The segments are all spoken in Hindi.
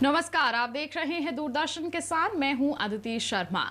नमस्कार, आप देख रहे हैं दूरदर्शन किसान। मैं हूं अदिति शर्मा।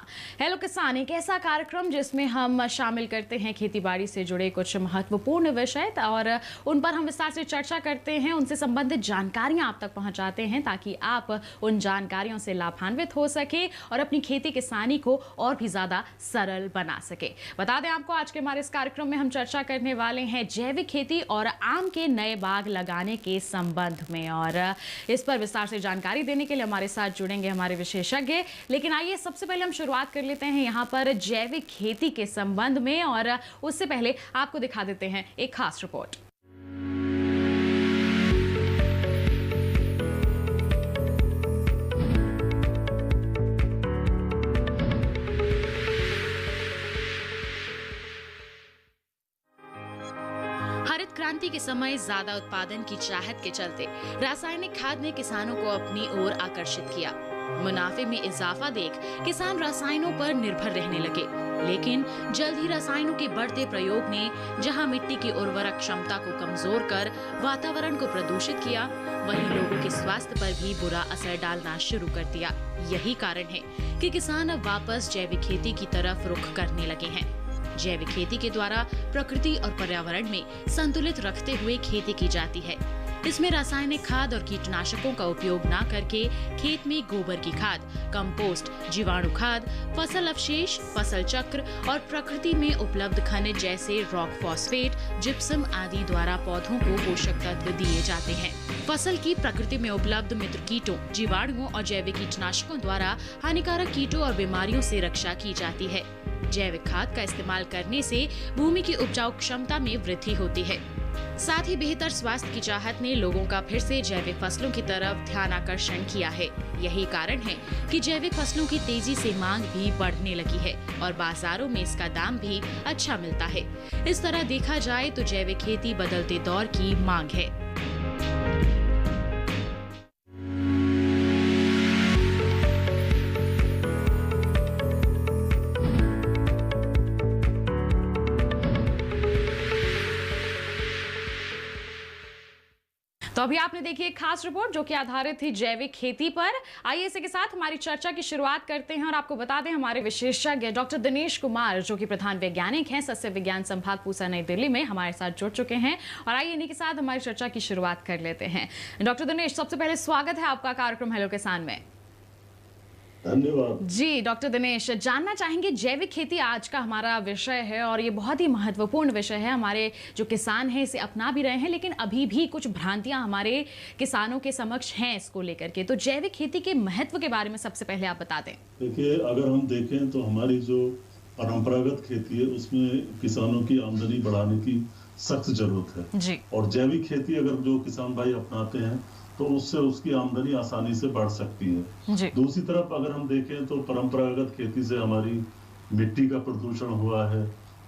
हेलो किसान एक ऐसा कार्यक्रम जिसमें हम शामिल करते हैं खेतीबाड़ी से जुड़े कुछ महत्वपूर्ण विषय और उन पर हम विस्तार से चर्चा करते हैं, उनसे संबंधित जानकारियां आप तक पहुंचाते हैं ताकि आप उन जानकारियों से लाभान्वित हो सके और अपनी खेती किसानी को और भी ज्यादा सरल बना सके। बता दें आपको, आज के हमारे इस कार्यक्रम में हम चर्चा करने वाले हैं जैविक खेती और आम के नए बाग लगाने के संबंध में, और इस पर विस्तार से जानकारी देने के लिए हमारे साथ जुड़ेंगे हमारे विशेषज्ञ। लेकिन आइए सबसे पहले हम शुरुआत कर लेते हैं यहाँ पर जैविक खेती के संबंध में, और उससे पहले आपको दिखा देते हैं एक खास रिपोर्ट। हरित क्रांति के समय ज्यादा उत्पादन की चाहत के चलते रासायनिक खाद ने किसानों को अपनी ओर आकर्षित किया। मुनाफे में इजाफा देख किसान रसायनों पर निर्भर रहने लगे, लेकिन जल्द ही रसायनों के बढ़ते प्रयोग ने जहां मिट्टी की उर्वरक क्षमता को कमजोर कर वातावरण को प्रदूषित किया, वहीं लोगों के स्वास्थ्य पर भी बुरा असर डालना शुरू कर दिया। यही कारण है कि किसान अब वापस जैविक खेती की तरफ रुख करने लगे हैं। जैविक खेती के द्वारा प्रकृति और पर्यावरण में संतुलित रखते हुए खेती की जाती है। इसमें रासायनिक खाद और कीटनाशकों का उपयोग न करके खेत में गोबर की खाद, कंपोस्ट, जीवाणु खाद, फसल अवशेष, फसल चक्र और प्रकृति में उपलब्ध खनिज जैसे रॉक फॉस्फेट, जिप्सम आदि द्वारा पौधों को पोषक तत्व दिए जाते हैं। फसल की प्रकृति में उपलब्ध मित्र कीटों, जीवाणुओं और जैविक कीटनाशकों द्वारा हानिकारक कीटों और बीमारियों से रक्षा की जाती है। जैविक खाद का इस्तेमाल करने से भूमि की उपजाऊ क्षमता में वृद्धि होती है। साथ ही बेहतर स्वास्थ्य की चाहत ने लोगों का फिर से जैविक फसलों की तरफ ध्यान आकर्षण किया है। यही कारण है कि जैविक फसलों की तेजी से मांग भी बढ़ने लगी है और बाजारों में इसका दाम भी अच्छा मिलता है। इस तरह देखा जाए तो जैविक खेती बदलते दौर की मांग है। तो अभी आपने देखी एक खास रिपोर्ट जो कि आधारित थी जैविक खेती पर। आइए इसी के साथ हमारी चर्चा की शुरुआत करते हैं और आपको बता दें हमारे विशेषज्ञ डॉक्टर दिनेश कुमार जो कि प्रधान वैज्ञानिक हैं सस्य विज्ञान संभाग पूसा नई दिल्ली में, हमारे साथ जुड़ चुके हैं। और आइए इन्हीं के साथ हमारी चर्चा की शुरुआत कर लेते हैं। डॉक्टर दिनेश, सबसे पहले स्वागत है आपका कार्यक्रम हेलो किसान में। धन्यवाद जी डॉक्टर दिनेश, जानना चाहेंगे, जैविक खेती आज का हमारा विषय है और ये बहुत ही महत्वपूर्ण विषय है। हमारे जो किसान हैं इसे अपना भी रहे हैं, लेकिन अभी भी कुछ भ्रांतियां हमारे किसानों के समक्ष हैं इसको लेकर के। तो जैविक खेती के महत्व के बारे में सबसे पहले आप बता दें। देखिए, अगर हम देखें तो हमारी जो परंपरागत खेती है उसमें किसानों की आमदनी बढ़ाने की सख्त जरूरत है जी। और जैविक खेती अगर जो किसान भाई अपनाते हैं तो उससे उसकी आमदनी आसानी से बढ़ सकती है जी। दूसरी तरफ अगर हम देखें तो परंपरागत खेती से हमारी मिट्टी का प्रदूषण हुआ है,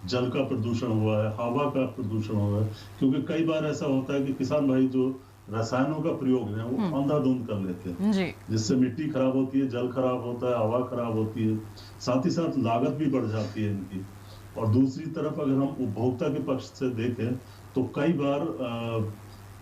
जल का प्रदूषण हुआ है, हवा का प्रदूषण हुआ है, क्योंकि कई बार ऐसा होता है कि किसान भाई जो रसायनों का प्रयोग है वो अंधाधुंध कर लेते हैं जी। जिससे मिट्टी खराब होती है, जल खराब होता है, हवा खराब होती है, साथ ही साथ लागत भी बढ़ जाती है इनकी। और दूसरी तरफ अगर हम उपभोक्ता के पक्ष से देखें तो कई बार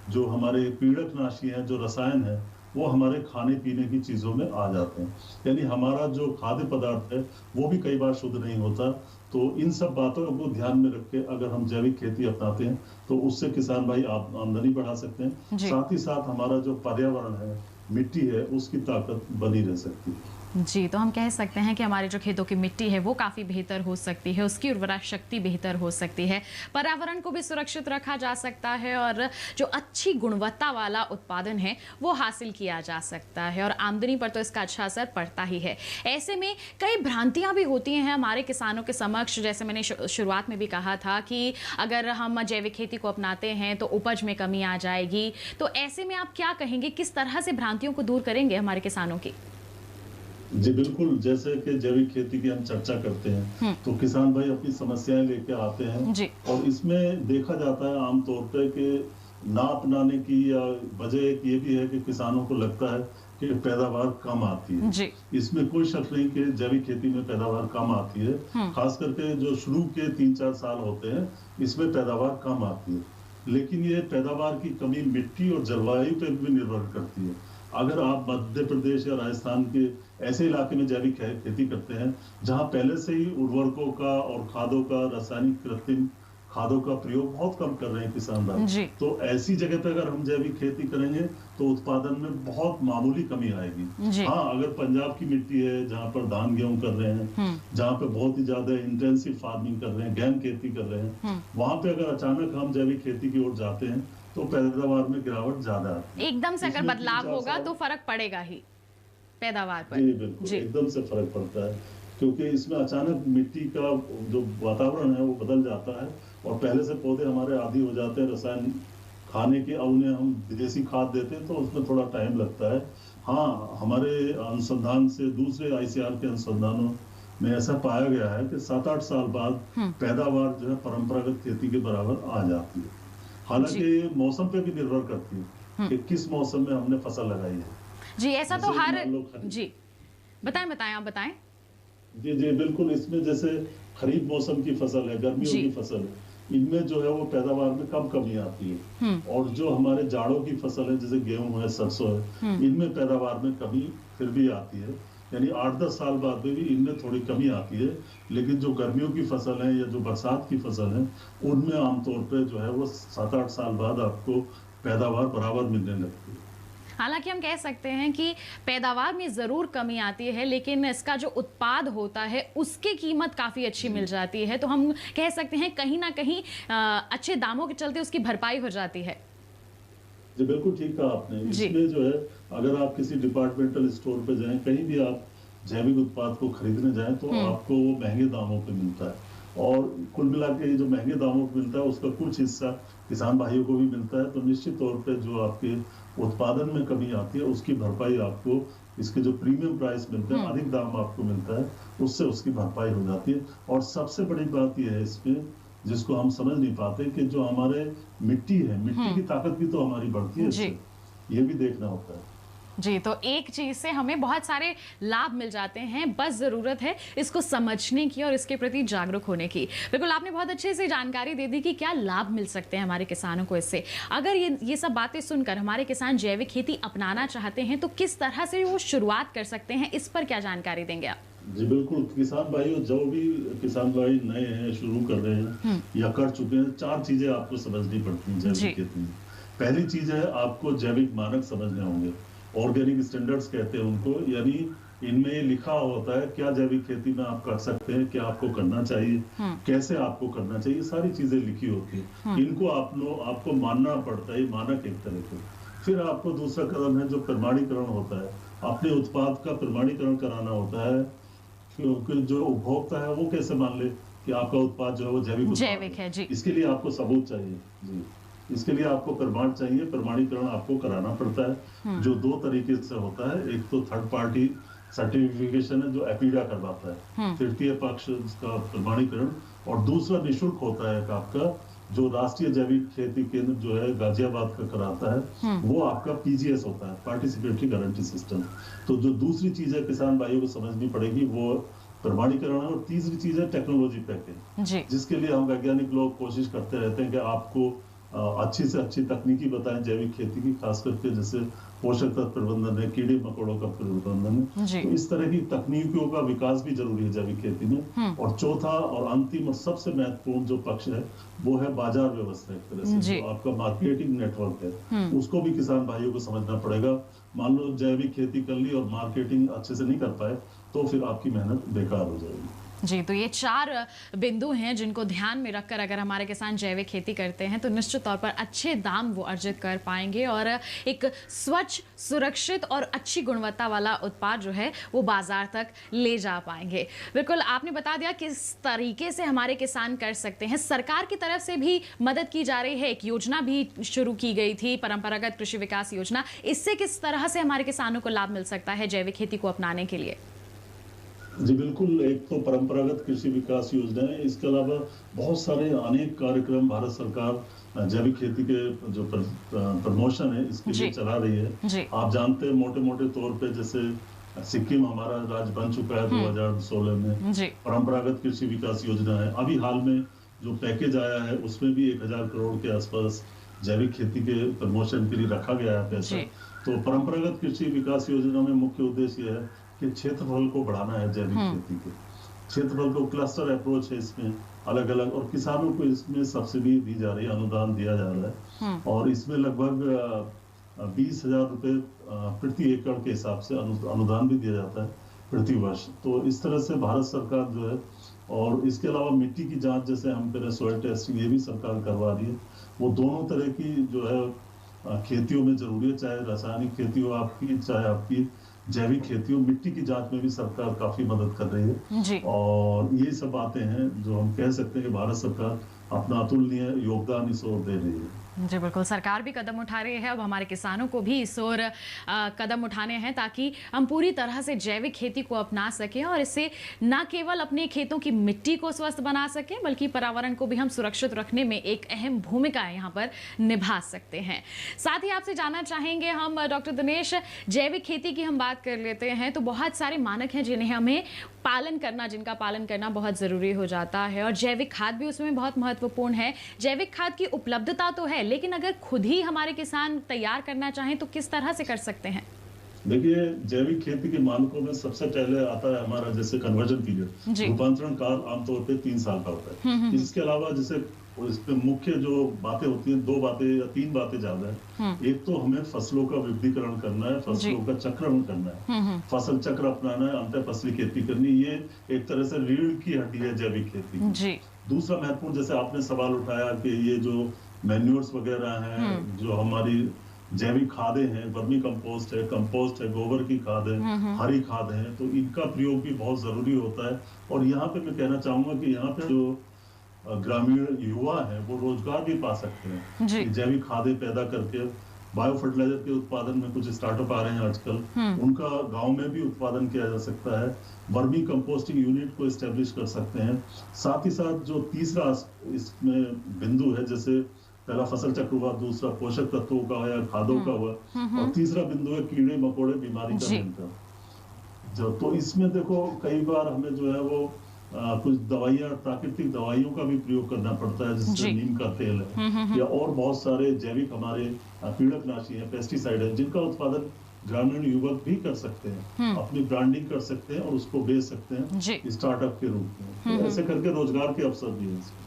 जो हमारे पीड़कनाशी हैं, जो रसायन है, वो हमारे खाने पीने की चीजों में आ जाते हैं, यानी हमारा जो खाद्य पदार्थ है वो भी कई बार शुद्ध नहीं होता। तो इन सब बातों को ध्यान में रख के अगर हम जैविक खेती अपनाते हैं तो उससे किसान भाई आमदनी बढ़ा सकते हैं, साथ ही साथ हमारा जो पर्यावरण है, मिट्टी है, उसकी ताकत बनी रह सकती है। जी, तो हम कह सकते हैं कि हमारे जो खेतों की मिट्टी है वो काफ़ी बेहतर हो सकती है, उसकी उर्वरक शक्ति बेहतर हो सकती है, पर्यावरण को भी सुरक्षित रखा जा सकता है और जो अच्छी गुणवत्ता वाला उत्पादन है वो हासिल किया जा सकता है और आमदनी पर तो इसका अच्छा असर पड़ता ही है। ऐसे में कई भ्रांतियां भी होती हैं हमारे किसानों के समक्ष, जैसे मैंने शुरुआत में भी कहा था कि अगर हम जैविक खेती को अपनाते हैं तो उपज में कमी आ जाएगी। तो ऐसे में आप क्या कहेंगे, किस तरह से भ्रांतियों को दूर करेंगे हमारे किसानों की? जी बिल्कुल, जैसे कि जैविक खेती की हम चर्चा करते हैं तो किसान भाई अपनी समस्याएं लेके आते हैं जी। और इसमें देखा जाता है आमतौर पे कि ना अपनाने की या वजह एक ये भी है कि किसानों को लगता है कि पैदावार कम आती है जी। इसमें कोई शक नहीं कि जैविक खेती में पैदावार कम आती है, खास करके जो शुरू के 3-4 साल होते हैं इसमें पैदावार कम आती है, लेकिन ये पैदावार की कमी मिट्टी और जलवायु पर भी निर्भर करती है। अगर आप मध्य प्रदेश या राजस्थान के ऐसे इलाके में जैविक खेती करते हैं जहां पहले से ही उर्वरकों का और खादों का, रासायनिक कृत्रिम खादों का प्रयोग बहुत कम कर रहे हैं किसान भाई, जी तो ऐसी जगह पे अगर हम जैविक खेती करेंगे तो उत्पादन में बहुत मामूली कमी आएगी। जी हाँ, अगर पंजाब की मिट्टी है जहाँ पर धान गेहूं कर रहे हैं, जहाँ पे बहुत ही ज्यादा इंटेंसिव फार्मिंग कर रहे हैं, गहन खेती कर रहे हैं, वहां पे अगर अचानक हम जैविक खेती की ओर जाते हैं तो पैदावार में गिरावट ज्यादा आती है। एकदम से अगर इसमें बदलाव 3-4 होगा साल तो फर्क पड़ेगा ही पैदावार पर। जी बिल्कुल, जी एकदम से फर्क पड़ता है, क्योंकि इसमें अचानक मिट्टी का जो वातावरण है वो बदल जाता है और पहले से पौधे हमारे आदी हो जाते हैं रसायन खाने के, और उन्हें हम विदेशी खाद देते हैं तो उसमें थोड़ा टाइम लगता है। हाँ, हमारे अनुसंधान से, दूसरे आईसीआर के अनुसंधानों में ऐसा पाया गया है कि 7-8 साल बाद पैदावार जो है परंपरागत खेती के बराबर आ जाती है। हालांकि जी ये मौसम पे भी निर्भर करती है कि किस मौसम में हमने फसल लगाई है। जी ऐसा तो जैसे हर मान लो जी बताएं बताएं आप बताएं। जी जी बिल्कुल, इसमें जैसे खरीफ मौसम की फसल है, गर्मियों जी की फसल है, इनमें जो है वो पैदावार में कम कमी आती है। और जो हमारे जाड़ों की फसल है जैसे गेहूं है, सरसों है, इनमें पैदावार में कमी फिर भी आती है, यानी 8-10 साल बाद में भी इनमें थोड़ी कमी आती है। लेकिन जो गर्मियों की फसल है या जो बरसात की फसल है, उनमें आमतौर पर जो है वो 7-8 साल बाद आपको पैदावार बराबर मिलने लगती है। हालांकि हम कह सकते हैं कि पैदावार में जरूर कमी आती है, लेकिन इसका जो उत्पाद होता है उसकी कीमत काफी अच्छी मिल जाती है, तो हम कह सकते हैं कहीं ना कहीं अच्छे दामों के चलते उसकी भरपाई हो जाती है। जी बिल्कुल ठीक कहा आपने। जी इसमें जो है अगर आप किसी डिपार्टमेंटल स्टोर पे जाएं, कहीं भी आप जैविक उत्पाद को खरीदने जाएं तो आपको वो महंगे दामों पे मिलता है, और कुल मिला के ये जो महंगे दामों पे मिलता है उसका कुछ हिस्सा किसान भाइयों को भी मिलता है। तो निश्चित तौर पे जो आपके उत्पादन में कमी आती है उसकी भरपाई आपको, इसके जो प्रीमियम प्राइस मिलते हैं, अधिक दाम आपको मिलता है, उससे उसकी भरपाई हो जाती है। और सबसे बड़ी बात यह है इसमें, जिसको हम समझ नहीं पाते, कि जो हमारे मिट्टी है, मिट्टी की ताकत भी तो हमारी बढ़ती है जी इससे, ये भी देखना होता है। जी तो एक चीज से हमें बहुत सारे लाभ मिल जाते हैं, बस जरूरत है इसको समझने की और इसके प्रति जागरूक होने की। बिल्कुल, आपने बहुत अच्छे से जानकारी दे दी कि क्या लाभ मिल सकते हैं हमारे किसानों को इससे। अगर ये सब बातें सुनकर हमारे किसान जैविक खेती अपनाना चाहते हैं तो किस तरह से वो शुरुआत कर सकते हैं, इस पर क्या जानकारी देंगे आप? जी बिल्कुल, किसान भाइयों, जो भी किसान भाई नए हैं, शुरू कर रहे हैं या कर चुके हैं, 4 चीजें आपको समझनी पड़ती हैं जैविक खेती में। पहली चीज है, आपको जैविक मानक समझने होंगे, ऑर्गेनिक स्टैंडर्ड्स कहते हैं उनको, यानी इनमें लिखा होता है क्या जैविक खेती में आप कर सकते हैं, क्या आपको करना चाहिए, कैसे आपको करना चाहिए, सारी चीजें लिखी होती है। इनको आपको मानना पड़ता है, मानक एक तरह के। फिर आपको दूसरा कदम है जो प्रमाणीकरण होता है, अपने उत्पाद का प्रमाणीकरण कराना होता है, क्योंकि जो उपभोक्ता है वो कैसे मान ले कि आपका उत्पाद जो है वो जैविक है। जी इसके लिए आपको सबूत चाहिए। जी, इसके लिए आपको प्रमाण चाहिए, प्रमाणीकरण आपको कराना पड़ता है, जो 2 तरीके से होता है। एक तो थर्ड पार्टी सर्टिफिकेशन है जो एपीडा करवाता है, तृतीय पक्ष का प्रमाणीकरण, और दूसरा निःशुल्क होता है आपका, जो राष्ट्रीय जैविक खेती केंद्र जो है गाजियाबाद का कराता है, वो आपका पीजीएस होता है, पार्टिसिपेटरी गारंटी सिस्टम। तो जो दूसरी चीज है किसान भाइयों को समझनी पड़ेगी वो प्रमाणीकरण है। और तीसरी चीज है टेक्नोलॉजी पैकेज, जिसके लिए हम वैज्ञानिक लोग कोशिश करते रहते हैं कि आपको अच्छी से अच्छी तकनीकी बताएं जैविक खेती की, खास करके जैसे पोषक तत्व प्रबंधन है, कीड़े मकोड़ों का प्रबंधन है। तो इस तरह की तकनीकियों का विकास भी जरूरी है जैविक खेती में। और चौथा और अंतिम और सबसे महत्वपूर्ण जो पक्ष है वो है बाजार व्यवस्था, एक तरह से जो आपका मार्केटिंग नेटवर्क है, उसको भी किसान भाइयों को समझना पड़ेगा। मान लो जैविक खेती कर ली और मार्केटिंग अच्छे से नहीं कर पाए तो फिर आपकी मेहनत बेकार हो जाएगी। जी तो ये 4 बिंदु हैं जिनको ध्यान में रखकर अगर हमारे किसान जैविक खेती करते हैं तो निश्चित तौर पर अच्छे दाम वो अर्जित कर पाएंगे और एक स्वच्छ, सुरक्षित और अच्छी गुणवत्ता वाला उत्पाद जो है वो बाजार तक ले जा पाएंगे। बिल्कुल, आपने बता दिया किस तरीके से हमारे किसान कर सकते हैं। सरकार की तरफ से भी मदद की जा रही है, एक योजना भी शुरू की गई थी, परंपरागत कृषि विकास योजना। इससे किस तरह से हमारे किसानों को लाभ मिल सकता है जैविक खेती को अपनाने के लिए? जी बिल्कुल, एक तो परंपरागत कृषि विकास योजना है, इसके अलावा बहुत सारे अनेक कार्यक्रम भारत सरकार जैविक खेती के जो प्रमोशन है इसके लिए चला रही है। आप जानते हैं मोटे मोटे तौर पे, जैसे सिक्किम हमारा राज्य बन चुका है 2016 में, परंपरागत कृषि विकास योजना है। अभी हाल में जो पैकेज आया है उसमें भी 1000 करोड़ के आसपास जैविक खेती के प्रमोशन के लिए रखा गया है पैसा। जी। तो परंपरागत कृषि विकास योजना में मुख्य उद्देश्य यह है कि क्षेत्रफल को बढ़ाना है जैविक खेती के। क्षेत्रफल को क्लस्टर अप्रोच है इसमें, अलग अलग, और किसानों को इसमें सब्सिडी दी जा रही है, अनुदान दिया जा रहा है, और इसमें लगभग 20,000 रुपए प्रति एकड़ के हिसाब से अनुदान भी दिया जाता है प्रति वर्ष। तो इस तरह से भारत सरकार जो है, और इसके अलावा मिट्टी की जांच जैसे हम करें, सॉइल टेस्टिंग, ये भी सरकार करवा रही है। वो दोनों तरह की जो है खेतियों में जरूरी है, चाहे रासायनिक खेती हो आपकी, चाहे आपकी जैविक खेती हो, मिट्टी की जांच में भी सरकार काफी मदद कर रही है जी। और ये सब बातें हैं जो हम कह सकते हैं कि भारत सरकार अपना अतुलनीय योगदान इस ओर दे रही है। जी बिल्कुल, सरकार भी कदम उठा रही है। अब हमारे किसानों को भी इस ओर कदम उठाने हैं ताकि हम पूरी तरह से जैविक खेती को अपना सकें और इससे न केवल अपने खेतों की मिट्टी को स्वस्थ बना सकें बल्कि पर्यावरण को भी हम सुरक्षित रखने में एक अहम भूमिका यहाँ पर निभा सकते हैं। साथ ही आपसे जानना चाहेंगे हम डॉक्टर दिनेश, जैविक खेती की हम बात कर लेते हैं तो बहुत सारे मानक हैं जिन्हें हमें जिनका पालन करना बहुत ज़रूरी हो जाता है, और जैविक खाद भी उसमें बहुत महत्वपूर्ण है। जैविक खाद की उपलब्धता तो है, लेकिन अगर खुद ही हमारे किसान तैयार करना चाहें तो किस तरह से कर सकते हैं? देखिए, जैविक खेती के मानकों में सबसे पहले आता है हमारा जैसे कन्वर्जन पीरियड, रूपांतरण काल आमतौर पे 3 साल का होता है। इसके अलावा जैसे इसमें मुख्य जो बातें होती हैं, 2 बातें या 3 बातें ज्यादा है। एक तो हमें फसलों का विविधीकरण करना है, फसलों का चक्रण करना है, फसल चक्र अपनाना है, अंतर फसली खेती करनी, ये एक तरह से रीढ़ की हड्डी है जैविक खेती की। दूसरा महत्वपूर्ण, जैसे आपने सवाल उठाया कि ये जो मैन्योर्स वगैरह हैं, जो हमारी जैविक खादें हैं, वर्मी कंपोस्ट है, गोबर की खाद है, हरी खाद है, तो इनका प्रयोग भी बहुत जरूरी होता है। और यहाँ पे मैं कहना चाहूंगा कि यहाँ पे जो ग्रामीण युवा है वो रोजगार भी पा सकते हैं जैविक खादें पैदा करके। बायो फर्टिलाइजर के उत्पादन में कुछ स्टार्टअप आ रहे हैं आजकल, उनका गांव में भी उत्पादन किया जा सकता है। वर्मी कंपोस्टिंग यूनिट को एस्टेब्लिश कर सकते हैं। साथ ही साथ जो तीसरा इसमें बिंदु है, जैसे पहला फसल चक्र हुआ, दूसरा पोषक तत्वों का या खादों का हुआ, और तीसरा बिंदु है कीड़े मकोड़े बीमारी का नियंत्रण। तो इसमें देखो कई बार हमें जो है वो कुछ दवाइयाँ, प्राकृतिक दवाइयों का भी प्रयोग करना पड़ता है, जैसे नीम का तेल है या और बहुत सारे जैविक हमारे कीड़कनाशी है, पेस्टिसाइड है, जिनका उत्पादन ग्रामीण युवक भी कर सकते हैं, अपनी ब्रांडिंग कर सकते हैं और उसको बेच सकते हैं स्टार्टअप के रूप में। तो ऐसे करके रोजगार के अवसर भी हैं।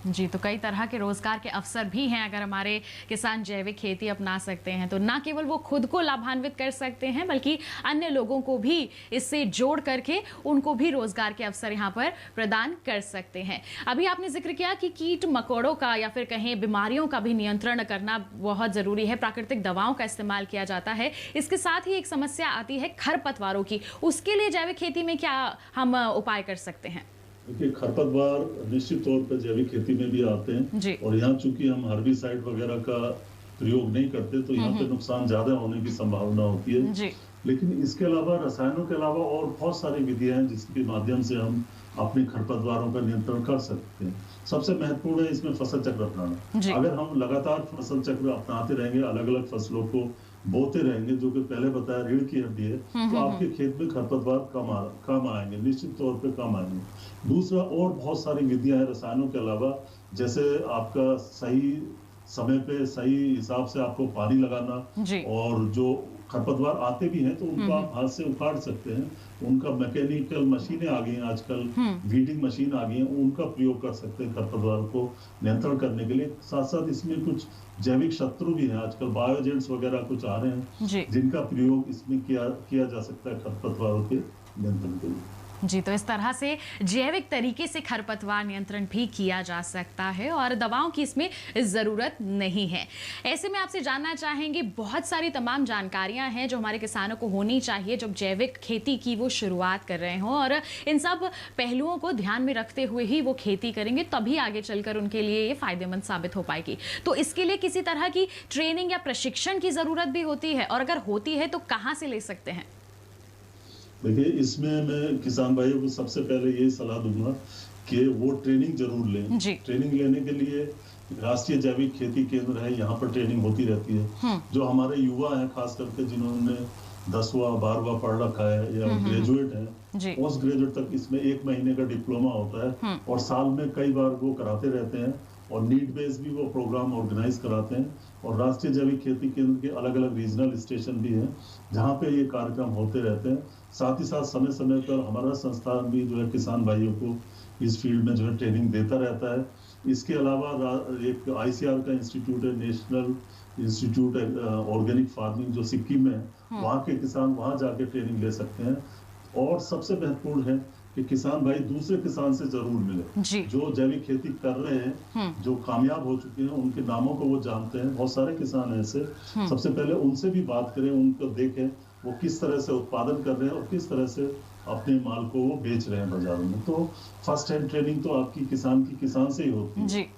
जी, तो कई तरह के रोजगार के अवसर भी हैं अगर हमारे किसान जैविक खेती अपना सकते हैं तो ना केवल वो खुद को लाभान्वित कर सकते हैं बल्कि अन्य लोगों को भी इससे जोड़ करके उनको भी रोजगार के अवसर यहाँ पर प्रदान कर सकते हैं। अभी आपने जिक्र किया कि कीट मकोड़ों का या फिर कहें बीमारियों का भी नियंत्रण करना बहुत ज़रूरी है, प्राकृतिक दवाओं का इस्तेमाल किया जाता है। इसके साथ ही एक समस्या आती है खरपतवारों की, उसके लिए जैविक खेती में क्या हम उपाय कर सकते हैं? देखिए, खरपतवार निश्चित तौर पर जैविक खेती में भी आते हैं और यहाँ चूंकि हम हर्बिसाइड वगैरह का प्रयोग नहीं करते तो यहाँ पे नुकसान ज्यादा होने की संभावना होती है। लेकिन इसके अलावा, रसायनों के अलावा और बहुत सारी विधियां हैं जिसके माध्यम से हम अपने खरपतवारों का नियंत्रण कर सकते हैं। सबसे महत्वपूर्ण है इसमें फसल चक्र अपनाना। अगर हम लगातार फसल चक्र अपनाते रहेंगे, अलग अलग फसलों को बोते रहेंगे, जो कि पहले बताया रीढ़ की हड्डी है, तो आपके खेत में खरपतवार कम आएंगे, निश्चित तौर पे कम आएंगे। दूसरा, और बहुत सारी विधियां हैं रसायनों के अलावा, जैसे आपका सही समय पे सही हिसाब से आपको पानी लगाना, और जो खरपतवार आते भी हैं तो उनको आप हाथ से उखाड़ सकते हैं। उनका मैकेनिकल मशीनें आ गई हैं आजकल, वीडिंग मशीन आ गई हैं, उनका प्रयोग कर सकते हैं खरपतवार को नियंत्रण करने के लिए। साथ साथ इसमें कुछ जैविक शत्रु भी हैं आजकल, बायोजेंट्स वगैरह कुछ आ रहे हैं जिनका प्रयोग इसमें किया जा सकता है खरपतवारों के नियंत्रण के लिए। जी, तो इस तरह से जैविक तरीके से खरपतवार नियंत्रण भी किया जा सकता है और दवाओं की इसमें ज़रूरत नहीं है। ऐसे में आपसे जानना चाहेंगे, बहुत सारी तमाम जानकारियां हैं जो हमारे किसानों को होनी चाहिए जब जैविक खेती की वो शुरुआत कर रहे हों, और इन सब पहलुओं को ध्यान में रखते हुए ही वो खेती करेंगे, तभी आगे चलकर उनके लिए ये फ़ायदेमंद साबित हो पाएगी। तो इसके लिए किसी तरह की ट्रेनिंग या प्रशिक्षण की ज़रूरत भी होती है, और अगर होती है तो कहाँ से ले सकते हैं? देखिए, इसमें मैं किसान भाइयों को सबसे पहले यही सलाह दूंगा कि वो ट्रेनिंग जरूर लें। ट्रेनिंग लेने के लिए राष्ट्रीय जैविक खेती केंद्र है, यहाँ पर ट्रेनिंग होती रहती है। जो हमारे युवा हैं, खास करके जिन्होंने 10वां 12वां पढ़ रखा है या ग्रेजुएट है, पोस्ट ग्रेजुएट तक इसमें 1 महीने का डिप्लोमा होता है और साल में कई बार वो कराते रहते हैं। और नीड बेस्ड भी वो प्रोग्राम ऑर्गेनाइज कराते हैं। और राष्ट्रीय जैविक खेती केंद्र के अलग अलग रीजनल स्टेशन भी हैं जहाँ पे ये कार्यक्रम होते रहते हैं। साथ ही साथ समय समय पर हमारा संस्थान भी जो है किसान भाइयों को इस फील्ड में जो है ट्रेनिंग देता रहता है। इसके अलावा एक ICR का इंस्टीट्यूट है, नेशनल इंस्टीट्यूट ऑर्गेनिक फार्मिंग, जो सिक्किम में है। वहाँ के किसान वहाँ जाके ट्रेनिंग ले सकते हैं। और सबसे महत्वपूर्ण है कि किसान भाई दूसरे किसान से जरूर मिले जो जैविक खेती कर रहे हैं, जो कामयाब हो चुके हैं, उनके नामों को वो जानते हैं। बहुत सारे किसान ऐसे, सबसे पहले उनसे भी बात करें, उनको देखें वो किस तरह से उत्पादन कर रहे हैं और किस तरह से अपने माल को वो बेच रहे हैं बाजार में। तो फर्स्ट हैंड ट्रेनिंग तो आपकी किसान से ही होती है।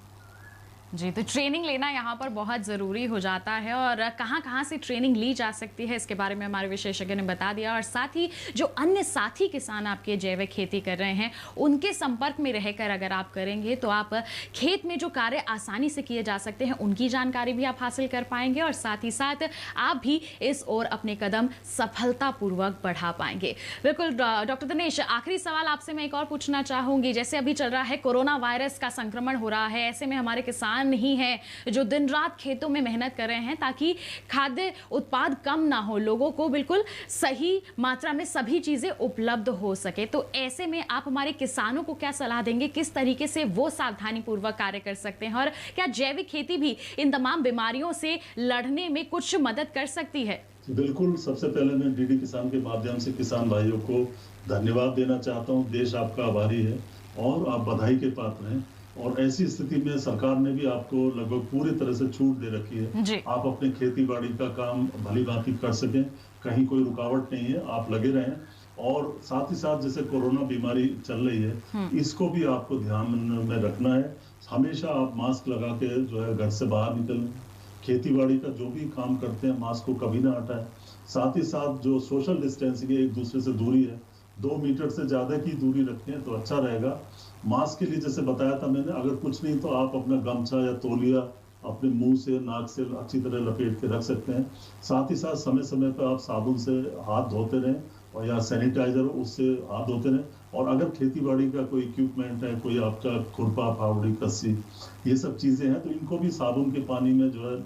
जी, तो ट्रेनिंग लेना यहाँ पर बहुत ज़रूरी हो जाता है। और कहाँ से ट्रेनिंग ली जा सकती है इसके बारे में हमारे विशेषज्ञ ने बता दिया। और साथ ही जो अन्य साथी किसान आपके जैविक खेती कर रहे हैं उनके संपर्क में रहकर अगर आप करेंगे तो आप खेत में जो कार्य आसानी से किए जा सकते हैं उनकी जानकारी भी आप हासिल कर पाएंगे और साथ ही साथ आप भी इस ओर अपने कदम सफलतापूर्वक बढ़ा पाएंगे। बिल्कुल डॉक्टर दिनेश, आखिरी सवाल आपसे मैं एक और पूछना चाहूँगी। जैसे अभी चल रहा है कोरोना वायरस का संक्रमण हो रहा है, ऐसे में हमारे किसान नहीं है जो दिन रात खेतों में मेहनत कर रहे हैं ताकि खाद्य उत्पाद कम ना हो, लोगों को बिल्कुल सही मात्रा में सभी चीजें उपलब्ध हो सके। तो ऐसे में आप हमारे किसानों को क्या सलाह देंगे, किस तरीके से वो सावधानी पूर्वक कार्य कर सकते हैं और क्या जैविक खेती भी इन तमाम बीमारियों से लड़ने में कुछ मदद कर सकती है? बिल्कुल, सबसे पहले मैं DD किसान के माध्यम से किसान भाइयों को धन्यवाद देना चाहता हूँ। देश आपका आभारी है और आप बधाई के पात्र हैं। और ऐसी स्थिति में सरकार ने भी आपको लगभग पूरी तरह से छूट दे रखी है। आप अपने खेती बाड़ी का काम भली भांति कर सकें, कहीं कोई रुकावट नहीं है, आप लगे रहें। और साथ ही साथ जैसे कोरोना बीमारी चल रही है, इसको भी आपको ध्यान में रखना है। हमेशा आप मास्क लगा के जो है घर से बाहर निकलें। खेती बाड़ी का जो भी काम करते हैं मास्क को कभी ना हटाएं। साथ ही साथ जो सोशल डिस्टेंसिंग है, एक दूसरे से दूरी है, 2 मीटर से ज्यादा की दूरी रखें तो अच्छा रहेगा। मास्क के लिए जैसे बताया था मैंने, अगर कुछ नहीं तो आप अपना गमछा या तौलिया अपने मुंह से, नाक से अच्छी तरह लपेट के रख सकते हैं। साथ ही साथ समय समय पर आप साबुन से हाथ धोते रहें और या सैनिटाइजर उससे हाथ धोते रहें। और अगर खेती बाड़ी का कोई इक्विपमेंट है, कोई आपका खुरपा, फावड़ी, कस्सी, ये सब चीजें हैं, तो इनको भी साबुन के पानी में जो है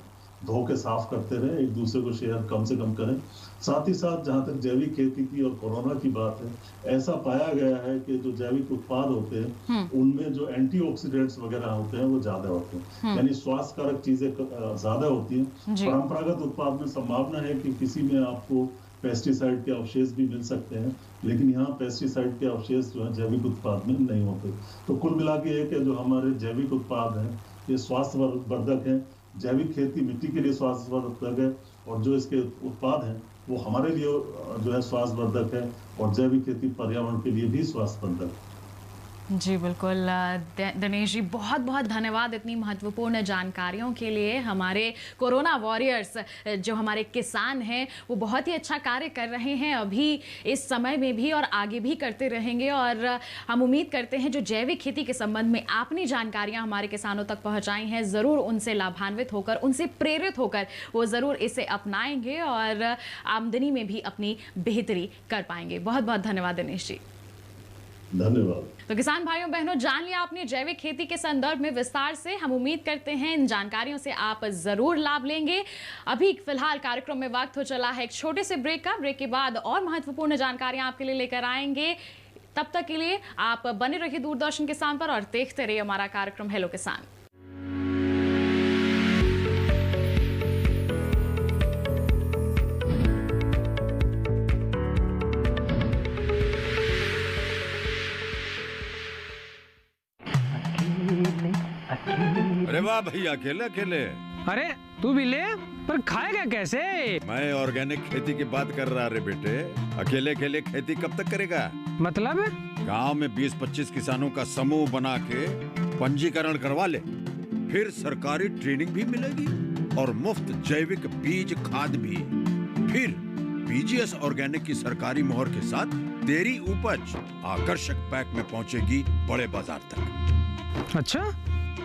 धो के साफ करते रहे, एक दूसरे को शेयर कम से कम करें। साथ ही साथ जहाँ तक जैविक खेती की और कोरोना की बात है, ऐसा पाया गया है कि जो जैविक उत्पाद होते हैं उनमें जो एंटीऑक्सीडेंट्स वगैरह होते हैं वो ज्यादा होते हैं, यानी स्वास्थ्यकारक चीजें ज्यादा होती हैं। परंपरागत उत्पाद में संभावना है कि किसी में आपको पेस्टिसाइड के अवशेष भी मिल सकते हैं, लेकिन यहाँ पेस्टिसाइड के अवशेष जो है जैविक उत्पाद में नहीं होते। तो कुल मिला के एक है, जो हमारे जैविक उत्पाद हैं ये स्वास्थ्यवर्धक हैं। जैविक खेती मिट्टी के लिए स्वास्थ्यवर्धक है और जो इसके उत्पाद हैं वो हमारे लिए जो है स्वास्थ्यवर्धक है, और जैविक खेती पर्यावरण के लिए भी स्वास्थ्यवर्धक है। जी बिल्कुल दिनेश जी, बहुत बहुत धन्यवाद इतनी महत्वपूर्ण जानकारियों के लिए। हमारे कोरोना वॉरियर्स जो हमारे किसान हैं वो बहुत ही अच्छा कार्य कर रहे हैं अभी इस समय में भी और आगे भी करते रहेंगे। और हम उम्मीद करते हैं जो जैविक खेती के संबंध में आपने जानकारियां हमारे किसानों तक पहुंचाई हैं, ज़रूर उनसे लाभान्वित होकर, उनसे प्रेरित होकर वो ज़रूर इसे अपनाएंगे और आमदनी में भी अपनी बेहतरी कर पाएंगे। बहुत बहुत धन्यवाद दिनेश जी। धन्यवाद। तो किसान भाइयों बहनों, जान लिया आपने जैविक खेती के संदर्भ में विस्तार से। हम उम्मीद करते हैं इन जानकारियों से आप जरूर लाभ लेंगे। अभी फिलहाल कार्यक्रम में वक्त हो चला है एक छोटे से ब्रेक का। ब्रेक के बाद और महत्वपूर्ण जानकारियां आपके लिए लेकर आएंगे। तब तक के लिए आप बने रहिए दूरदर्शन किसान पर और देखते रहिए हमारा कार्यक्रम हेलो किसान। अरे वाह भैया, अकेले अकेले। अरे तू भी ले, पर खाएगा कैसे? मैं ऑर्गेनिक खेती की बात कर रहा रे बेटे। अकेले अकेले खेती कब तक करेगा? मतलब? गांव में 20-25 किसानों का समूह बना के पंजीकरण करवा ले, फिर सरकारी ट्रेनिंग भी मिलेगी और मुफ्त जैविक बीज खाद भी। फिर BGS ऑर्गेनिक की सरकारी मोहर के साथ तेरी उपज आकर्षक पैक में पहुंचेगी बड़े बाजार तक। अच्छा?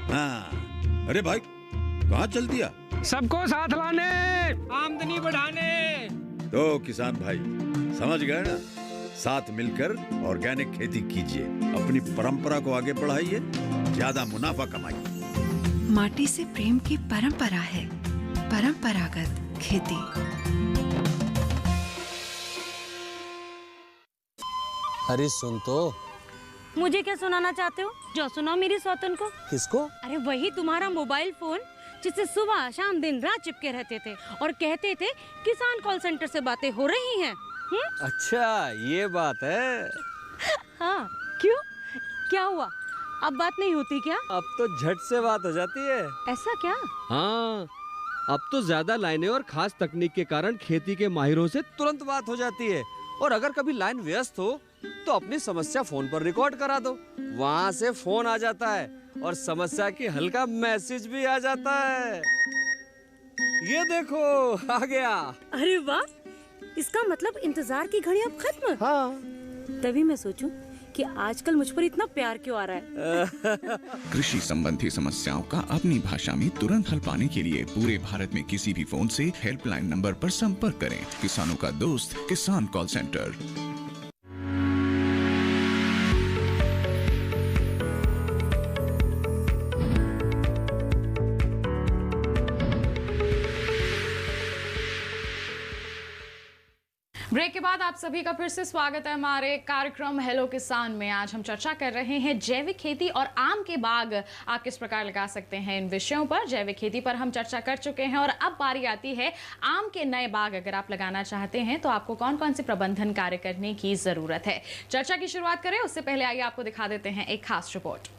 हाँ। अरे भाई, कहाँ चल दिया? सबको साथ लाने, आमदनी बढ़ाने। तो किसान भाई समझ गए ना? साथ मिलकर ऑर्गेनिक खेती कीजिए, अपनी परंपरा को आगे बढ़ाइए, ज्यादा मुनाफा कमाइए। माटी से प्रेम की परंपरा है। परंपरागत खेती। अरे सुन तो। मुझे क्या सुनाना चाहते हो? जो सुनाओ मेरी सौतन को। किसको? अरे वही तुम्हारा मोबाइल फोन जिससे सुबह शाम दिन रात चिपके रहते थे और कहते थे किसान कॉल सेंटर से बातें हो रही हैं। अच्छा ये बात है। हाँ क्यों, क्या हुआ? अब बात नहीं होती क्या? अब तो झट से बात हो जाती है। ऐसा क्या? हाँ, अब तो ज्यादा लाइनें और खास तकनीक के कारण खेती के माहिरों से तुरंत बात हो जाती है। और अगर कभी लाइन व्यस्त हो तो अपनी समस्या फोन पर रिकॉर्ड करा दो, वहाँ से फोन आ जाता है और समस्या की हल का मैसेज भी आ जाता है। ये देखो आ गया। अरे वाह, इसका मतलब इंतजार की घड़ी अब खत्म। हाँ। तभी मैं सोचूं कि आजकल मुझ पर इतना प्यार क्यों आ रहा है। कृषि संबंधी समस्याओं का अपनी भाषा में तुरंत हल पाने के लिए पूरे भारत में किसी भी फोन से हेल्पलाइन नंबर पर संपर्क करें। किसानों का दोस्त किसान कॉल सेंटर। ब्रेक के बाद आप सभी का फिर से स्वागत है हमारे कार्यक्रम हेलो किसान में। आज हम चर्चा कर रहे हैं जैविक खेती और आम के बाग आप किस प्रकार लगा सकते हैं। इन विषयों पर, जैविक खेती पर हम चर्चा कर चुके हैं और अब बारी आती है आम के नए बाग अगर आप लगाना चाहते हैं तो आपको कौन कौन से प्रबंधन कार्य करने की जरूरत है। चर्चा की शुरुआत करें उससे पहले आइए आपको दिखा देते हैं एक खास रिपोर्ट।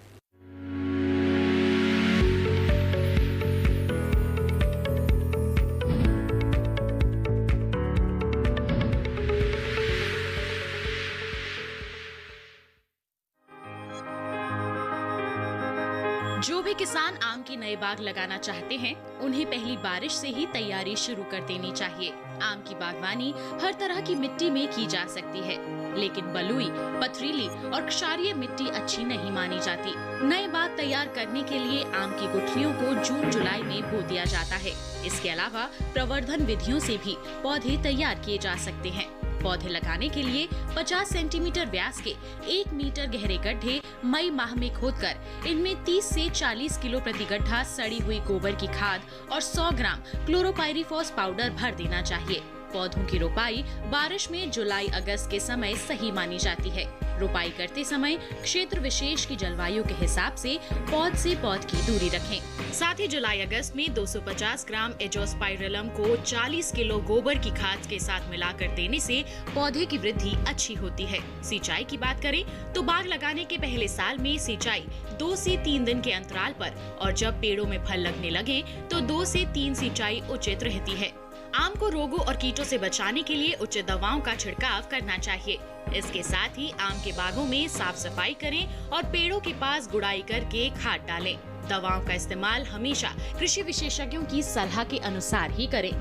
जो भी किसान आम के नए बाग लगाना चाहते हैं उन्हें पहली बारिश से ही तैयारी शुरू कर देनी चाहिए। आम की बागवानी हर तरह की मिट्टी में की जा सकती है, लेकिन बलुई, पथरीली और क्षारीय मिट्टी अच्छी नहीं मानी जाती। नए बाग तैयार करने के लिए आम की गुठलियों को जून जुलाई में बो दिया जाता है। इसके अलावा प्रवर्धन विधियों से भी पौधे तैयार किए जा सकते हैं। पौधे लगाने के लिए 50 सेंटीमीटर व्यास के 1 मीटर गहरे गड्ढे मई माह में खोदकर इनमें 30 से 40 किलो प्रति गड्ढा सड़ी हुई गोबर की खाद और 100 ग्राम क्लोरोपाइरीफॉस पाउडर भर देना चाहिए। पौधों की रोपाई बारिश में जुलाई अगस्त के समय सही मानी जाती है। रोपाई करते समय क्षेत्र विशेष की जलवायु के हिसाब से पौध से पौध की दूरी रखें। साथ ही जुलाई अगस्त में 250 ग्राम एजोस्पाइरलम को 40 किलो गोबर की खाद के साथ मिलाकर देने से पौधे की वृद्धि अच्छी होती है। सिंचाई की बात करें तो बाग लगाने के पहले साल में सिंचाई 2 से 3 दिन के अंतराल पर और जब पेड़ों में फल लगने लगे तो 2 से 3 सिंचाई उचित रहती है। आम को रोगों और कीटों से बचाने के लिए उचित दवाओं का छिड़काव करना चाहिए। इसके साथ ही आम के बागों में साफ सफाई करें और पेड़ों के पास गुड़ाई करके खाद डालें। दवाओं का इस्तेमाल हमेशा कृषि विशेषज्ञों की सलाह के अनुसार ही करें।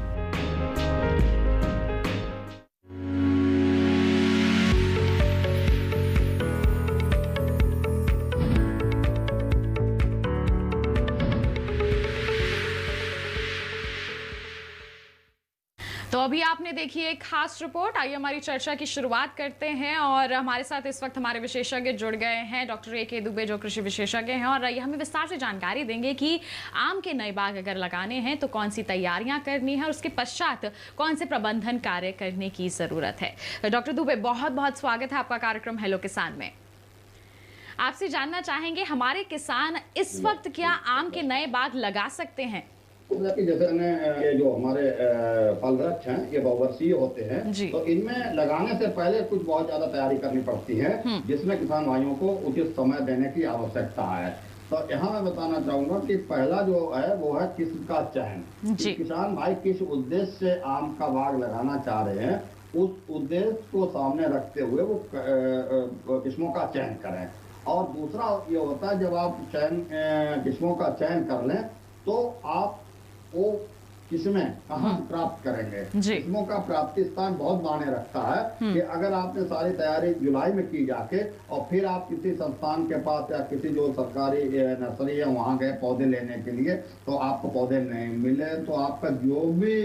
तो अभी आपने देखी एक खास रिपोर्ट। आइए हमारी चर्चा की शुरुआत करते हैं और हमारे साथ इस वक्त हमारे विशेषज्ञ जुड़ गए हैं, डॉक्टर ए.के. दुबे जो कृषि विशेषज्ञ हैं और ये हमें विस्तार से जानकारी देंगे कि आम के नए बाग अगर लगाने हैं तो कौन सी तैयारियां करनी है और उसके पश्चात कौन से प्रबंधन कार्य करने की जरूरत है। डॉक्टर दुबे, बहुत बहुत स्वागत है आपका कार्यक्रम हेलो किसान में। आपसे जानना चाहेंगे हमारे किसान इस वक्त क्या आम के नए बाग लगा सकते हैं? जैसे ये जो हमारे फल वृक्ष हैं ये बहुवर्षीय होते हैं, तो इनमें लगाने से पहले कुछ बहुत ज्यादा तैयारी करनी पड़ती है, जिसमें किसान भाइयों को उचित समय देने की आवश्यकता है। तो यहाँ मैं बताना चाहूंगा कि पहला जो है वो है किस्म का चयन। किसान भाई किस उद्देश्य से आम का बाग लगाना चाह रहे हैं, उस उद्देश्य को सामने रखते हुए वो किस्मों का चयन करें। और दूसरा ये होता है जब आप किस्मों का चयन कर लें तो आप वो किस्में कहाँ प्राप्त करेंगे। किस्मों का प्राप्ति स्थान बहुत मायने रखता है कि अगर आपने सारी तैयारी जुलाई में की जाके और फिर आप किसी संस्थान के पास या किसी जो सरकारी नर्सरी है वहां गए पौधे लेने के लिए तो आपको पौधे नहीं मिले तो आपका जो भी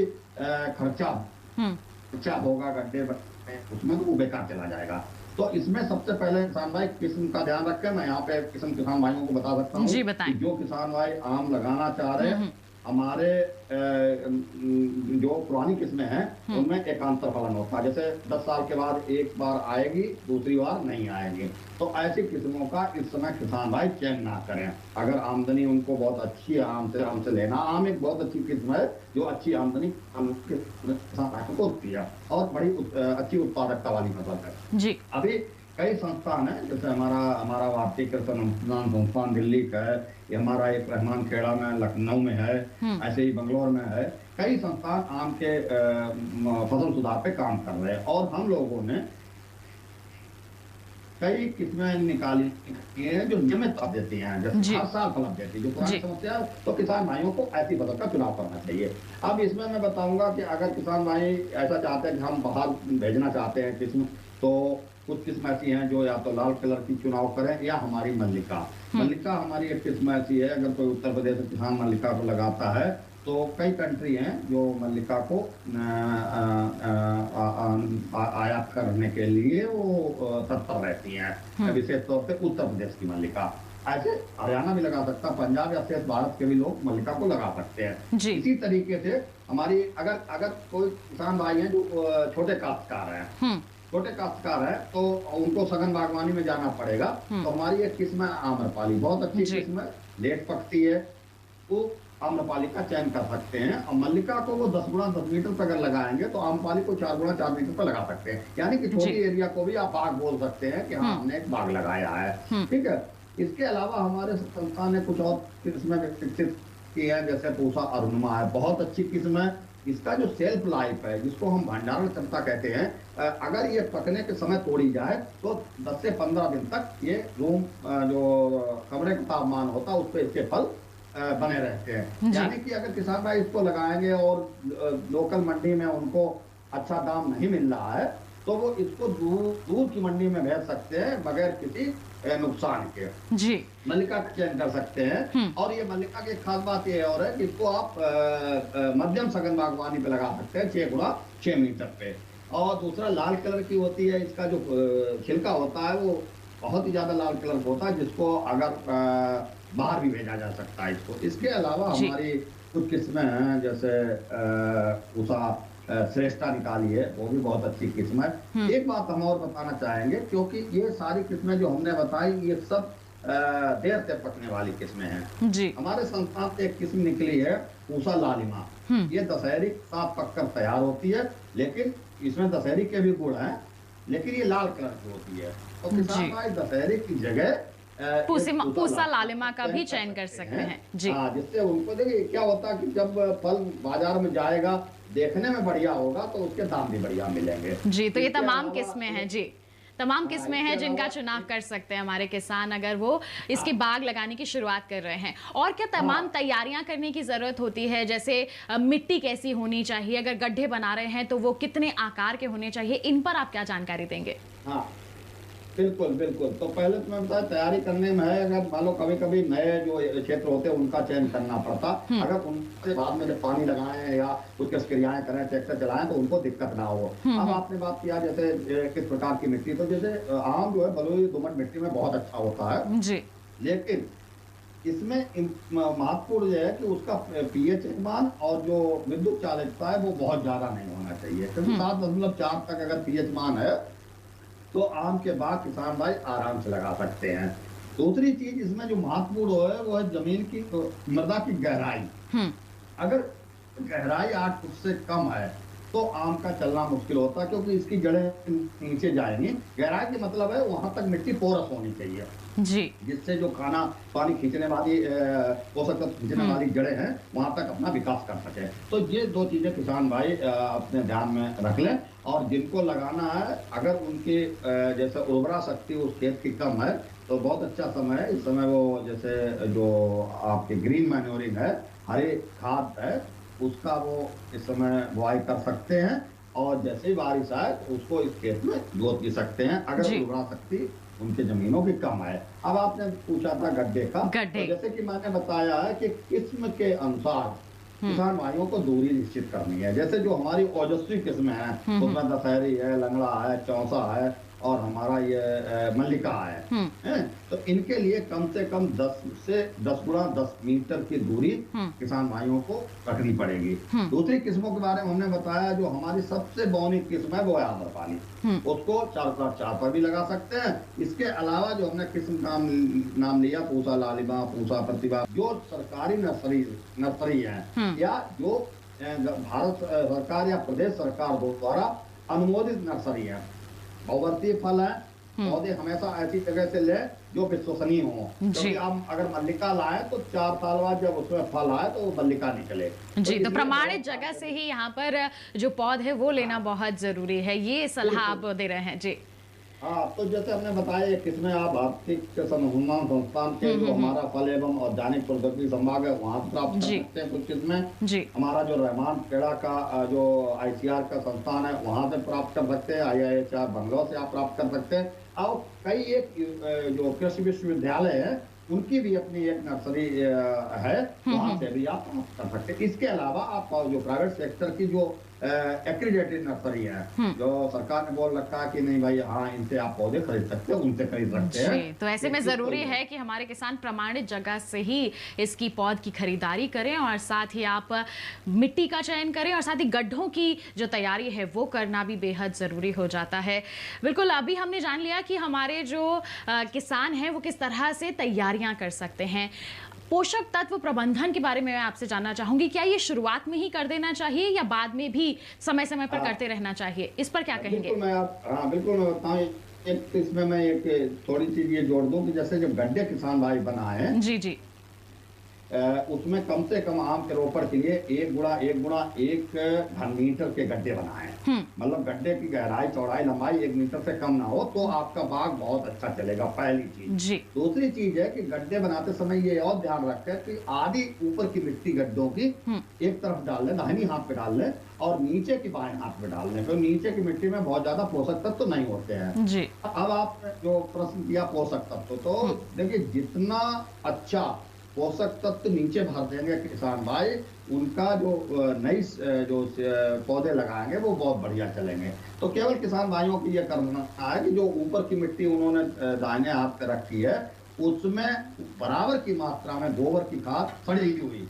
खर्चा होगा गड्ढे उसमें तो वो बेकार चला जाएगा। तो इसमें सबसे पहले किसान भाई किस्म का ध्यान रखें। मैं यहाँ पे किस्म किसान भाइयों को बता सकता हूँ जी, बताएं। जो किसान भाई आम लगाना चाह रहे हैं, हमारे जो पुरानी किस्में हैं उनमें एकांतर फलन होता है। जैसे 10 साल के बाद एक बार आएगी, दूसरी बार नहीं आएगी। तो ऐसी किस्मों का इस समय किसान भाई चयन ना करें। अगर आमदनी उनको बहुत अच्छी है, आम से लेना। आम एक बहुत अच्छी किस्म है जो अच्छी आमदनी किसान को होती है और बड़ी अच्छी उत्पादकता वाली फसल है जी। अभी कई संस्थान है, जैसे हमारा भारतीय कृषि अनुसंधान संस्थान दिल्ली का है, ये हमारा एक रहमान खेड़ा में लखनऊ में है, ऐसे ही बंगलोर में है। कई संस्थान आम के फसल सुधार पे काम कर रहे हैं और हम लोगों ने कई किस्में निकाली हैं जो नियमित फल देती हैं, जैसे हर साल फल देती है। जो पुरानी समस्या है तो किसान भाइयों को ऐसी फसल का चुनाव करना चाहिए। अब इसमें मैं बताऊंगा कि अगर किसान भाई ऐसा चाहते हैं कि हम बाहर भेजना चाहते हैं किस्म, तो कुछ किस्म ऐसी हैं जो या तो लाल कलर की चुनाव करें या हमारी मल्लिका। मल्लिका हमारी एक किस्म ऐसी है, अगर कोई उत्तर प्रदेश में किसान मल्लिका को लगाता है तो कई कंट्री हैं जो मल्लिका को आयात करने के लिए वो तत्पर रहती हैं, विशेष तौर पे उत्तर प्रदेश की मल्लिका। ऐसे हरियाणा भी लगा सकता, पंजाब या शेष भारत के भी लोग मल्लिका को लगा सकते हैं। इसी तरीके से हमारी अगर कोई किसान भाई हैं जो छोटे काश्तकार हैं, छोटे काश्तकार है तो उनको सघन बागवानी में जाना पड़ेगा। तो हमारी एक किस्म है आम्रपाली, बहुत अच्छी किस्म है, लेट पकती है, वो आम्रपाली का चयन कर सकते हैं। और मल्लिका को वो 10 गुना 10 मीटर पर अगर लगाएंगे तो आम्रपाली को 4 गुना 4 मीटर पर लगा सकते हैं। यानी कि छोटी एरिया को भी आप बाग बोल सकते हैं कि हाँ हमने एक बाग लगाया है। ठीक है। इसके अलावा हमारे संस्थान ने कुछ और किस्में विकसित की है, जैसे पूसा अरुणिमा है, बहुत अच्छी किस्म है। इसका जो सेल्फ लाइफ है, जिसको हम भंडारण क्षमता कहते हैं, अगर ये पकने के समय तोड़ी जाए तो 10 से 15 दिन तक ये रूम जो कमरे का तापमान होता है उस पर इसके फल बने रहते हैं। यानी कि अगर किसान भाई इसको लगाएंगे और लोकल मंडी में उनको अच्छा दाम नहीं मिल रहा है तो वो इसको दूर की मंडी में भेज सकते हैं बगैर किसी नुकसान के। जी। मल्लिका का चयन कर सकते हैं। और ये मल्लिका की खास बात ये और है कि इसको आप मध्यम सघन बागवानी पे लगा सकते हैं 6 गुना 6 मीटर पे। और दूसरा लाल कलर की होती है, इसका जो छिलका होता है वो बहुत ही ज्यादा लाल कलर होता है, जिसको अगर बाहर भी भेजा जा सकता है इसको। इसके अलावा हमारी कुछ किस्में हैं, जैसे उषा श्रेष्ठा निकाली है, वो भी बहुत अच्छी किस्म है। एक बात हम और बताना चाहेंगे, क्योंकि ये सारी किस्में जो हमने बताई ये सब देर से पकने वाली किस्में हैं जी। हमारे संस्थान से एक किस्म निकली है पूसा लालिमा, ये दशहरी साथ पककर तैयार होती है, लेकिन इसमें दशहरी के भी गुण हैं, लेकिन ये लाल कलर की होती है। तो किसान भाई दशहरी की जगह पूसा लालिमा का भी चयन कर सकते हैं जी। जिससे उनको देखिए क्या होता है कि जब फल बाजार में जाएगा देखने में बढ़िया होगा तो उसके दाम भी बढ़िया मिलेंगे जी। तो ये तमाम किस्में हैं जी, तमाम किस्में हैं जिनका चुनाव कर सकते हैं हमारे किसान अगर वो इसकी बाग लगाने की शुरुआत कर रहे हैं। और क्या तमाम तैयारियां करने की जरूरत होती है, जैसे मिट्टी कैसी होनी चाहिए, अगर गड्ढे बना रहे हैं तो वो कितने आकार के होने चाहिए, इन पर आप क्या जानकारी देंगे? हाँ बिल्कुल बिल्कुल। तो पहले तो मैं बताया तैयारी करने में है, अगर मान लो कभी कभी नए जो क्षेत्र होते हैं उनका चयन करना पड़ता, अगर उनके बाद में जब पानी लगाएं या कुछ क्रियाएं करें, ट्रैक्टर चलाएं तो उनको दिक्कत ना हो। अब आपने बात किया जैसे किस प्रकार की मिट्टी, तो जैसे आम जो है बलुई दोमट मिट्टी में बहुत अच्छा होता है जी। लेकिन इसमें महत्वपूर्ण है कि उसका पीएच मान और जो विद्युत चालकता है वो बहुत ज्यादा नहीं होना चाहिए, क्योंकि 7.4 तक अगर पीएच मान है तो आम के बाग किसान भाई आराम से लगा सकते हैं। दूसरी चीज इसमें जो महत्वपूर्ण है वो है जमीन की मृदा की गहराई। अगर गहराई 8 फुट से कम है तो आम का चलना मुश्किल होता है, क्योंकि इसकी जड़ें नीचे जाएंगी। गहराई का मतलब है वहां तक मिट्टी पोरस होनी चाहिए जी, जिससे जो खाना पानी खींचने वाली पोषक तत्व खींचने वाली जड़ें हैं वहां तक अपना विकास कर सके। तो ये 2 चीजें किसान भाई अपने ध्यान में रख लें। और जिनको लगाना है, अगर उनकी जैसे उर्वरा शक्ति उस खेत की कम है तो बहुत अच्छा समय है इस समय, वो जैसे जो आपकी ग्रीन मैन्योरिंग है, हरी खाद है, उसका वो इस समय बुआई कर सकते हैं। और जैसे ही बारिश आए तो उसको इस खेत में जोत भी सकते हैं, अगर उर्वरा शक्ति उनके जमीनों की कम है। अब आपने पूछा था गड्ढे का, तो जैसे कि मैंने बताया है कि किस्म के अनुसार किसान भाइयों को दूरी निश्चित करनी है। जैसे जो हमारी ओजस्वी किस्में हैं उसमें दशहरी है, लंगड़ा है, चौसा है और हमारा ये मल्लिका है, तो इनके लिए कम से कम 10 से 10 गुना 10 मीटर की दूरी किसान भाइयों को रखनी पड़ेगी। दूसरी किस्मों के बारे में हमने बताया, जो हमारी सबसे बौनी किस्म है वो है आम्रपाली, उसको 4x4 पर भी लगा सकते हैं। इसके अलावा जो हमने किस्म का नाम लिया, पूसा लालिमा, पूसा प्रतिभा, जो सरकारी नर्सरी है या जो भारत सरकार या प्रदेश सरकार द्वारा अनुमोदित नर्सरी है, बहुवर्षीय फल है, पौधे हमेशा ऐसी जगह से ले जो विश्वसनीय हो। क्योंकि आप अगर मल्लिका लाए तो 4 साल बाद जब उसमें फल आए तो वो मल्लिका निकले। जी, तो प्रमाणित जगह से ही यहाँ पर जो पौधे है वो लेना बहुत जरूरी है, ये सलाह आप दे रहे हैं। जी हाँ, तो जैसे हमने बताया किसमें आप आर्थिक अनुसंधान संस्थान के जो हमारा फल एवं औद्यानिक प्रौद्योगिकी संभाग है वहाँ प्राप्त कर सकते हैं। कुछ किस्में हमारा जो रहमान पेड़ा का जो ICR का संस्थान है वहाँ से प्राप्त कर सकते हैं, IIHR बंगलौर से आप प्राप्त कर सकते हैं। और कई एक जो कृषि विश्वविद्यालय है उनकी भी अपनी एक नर्सरी है, वहाँ से भी आप प्राप्त कर सकते हैं। इसके अलावा आप जो प्राइवेट सेक्टर की जो एक्रीडेटेड नर्सरी है, जो सरकार ने बोल रखा है कि नहीं भाई हाँ इनसे आप पौधे खरीद सकते हैं, उनसे खरीद सकते हैं। तो ऐसे में जरूरी है कि हमारे किसान प्रमाणित जगह से ही इसकी पौध की खरीदारी करें और साथ ही आप मिट्टी का चयन करें और साथ ही गड्ढों की जो तैयारी है वो करना भी बेहद जरूरी हो जाता है। बिल्कुल, अभी हमने जान लिया कि हमारे जो किसान हैं वो किस तरह से तैयारियां कर सकते हैं। पोषक तत्व प्रबंधन के बारे में मैं आपसे जानना चाहूंगी, क्या ये शुरुआत में ही कर देना चाहिए या बाद में भी समय समय पर करते रहना चाहिए? इस पर क्या कहेंगे? बिल्कुल मैं बताऊं, एक इसमें मैं एक थोड़ी चीज ये जोड़ दूं कि जैसे जब गड्ढे किसान भाई बनाए जी उसमें कम से कम आम के रोपड़ के लिए 1 गुणा 1 घन मीटर के गड्ढे बनाए। मतलब गड्ढे की गहराई चौड़ाई लंबाई 1 मीटर से कम ना हो तो आपका बाग बहुत अच्छा चलेगा, पहली चीज। दूसरी चीज है कि गड्ढे बनाते समय ये और ध्यान रखें कि आधी ऊपर की मिट्टी गड्ढों की एक तरफ डाल लें, दाहिनी हाथ पे डाल लें, और नीचे की बाएं हाथ पे डाल लें। तो नीचे की मिट्टी में बहुत ज्यादा पोषक तत्व नहीं होते हैं। अब आपने जो प्रश्न किया पोषक तत्व, तो देखिए जितना अच्छा पोषक तत्व नीचे भर देंगे किसान भाई, उनका जो नई जो पौधे लगाएंगे वो बहुत बढ़िया चलेंगे। तो केवल किसान भाइयों को ये करना है कि जो ऊपर की मिट्टी उन्होंने दाहिने हाथ पे रखी है उसमें बराबर की मात्रा में गोबर की खाद सड़ी हुई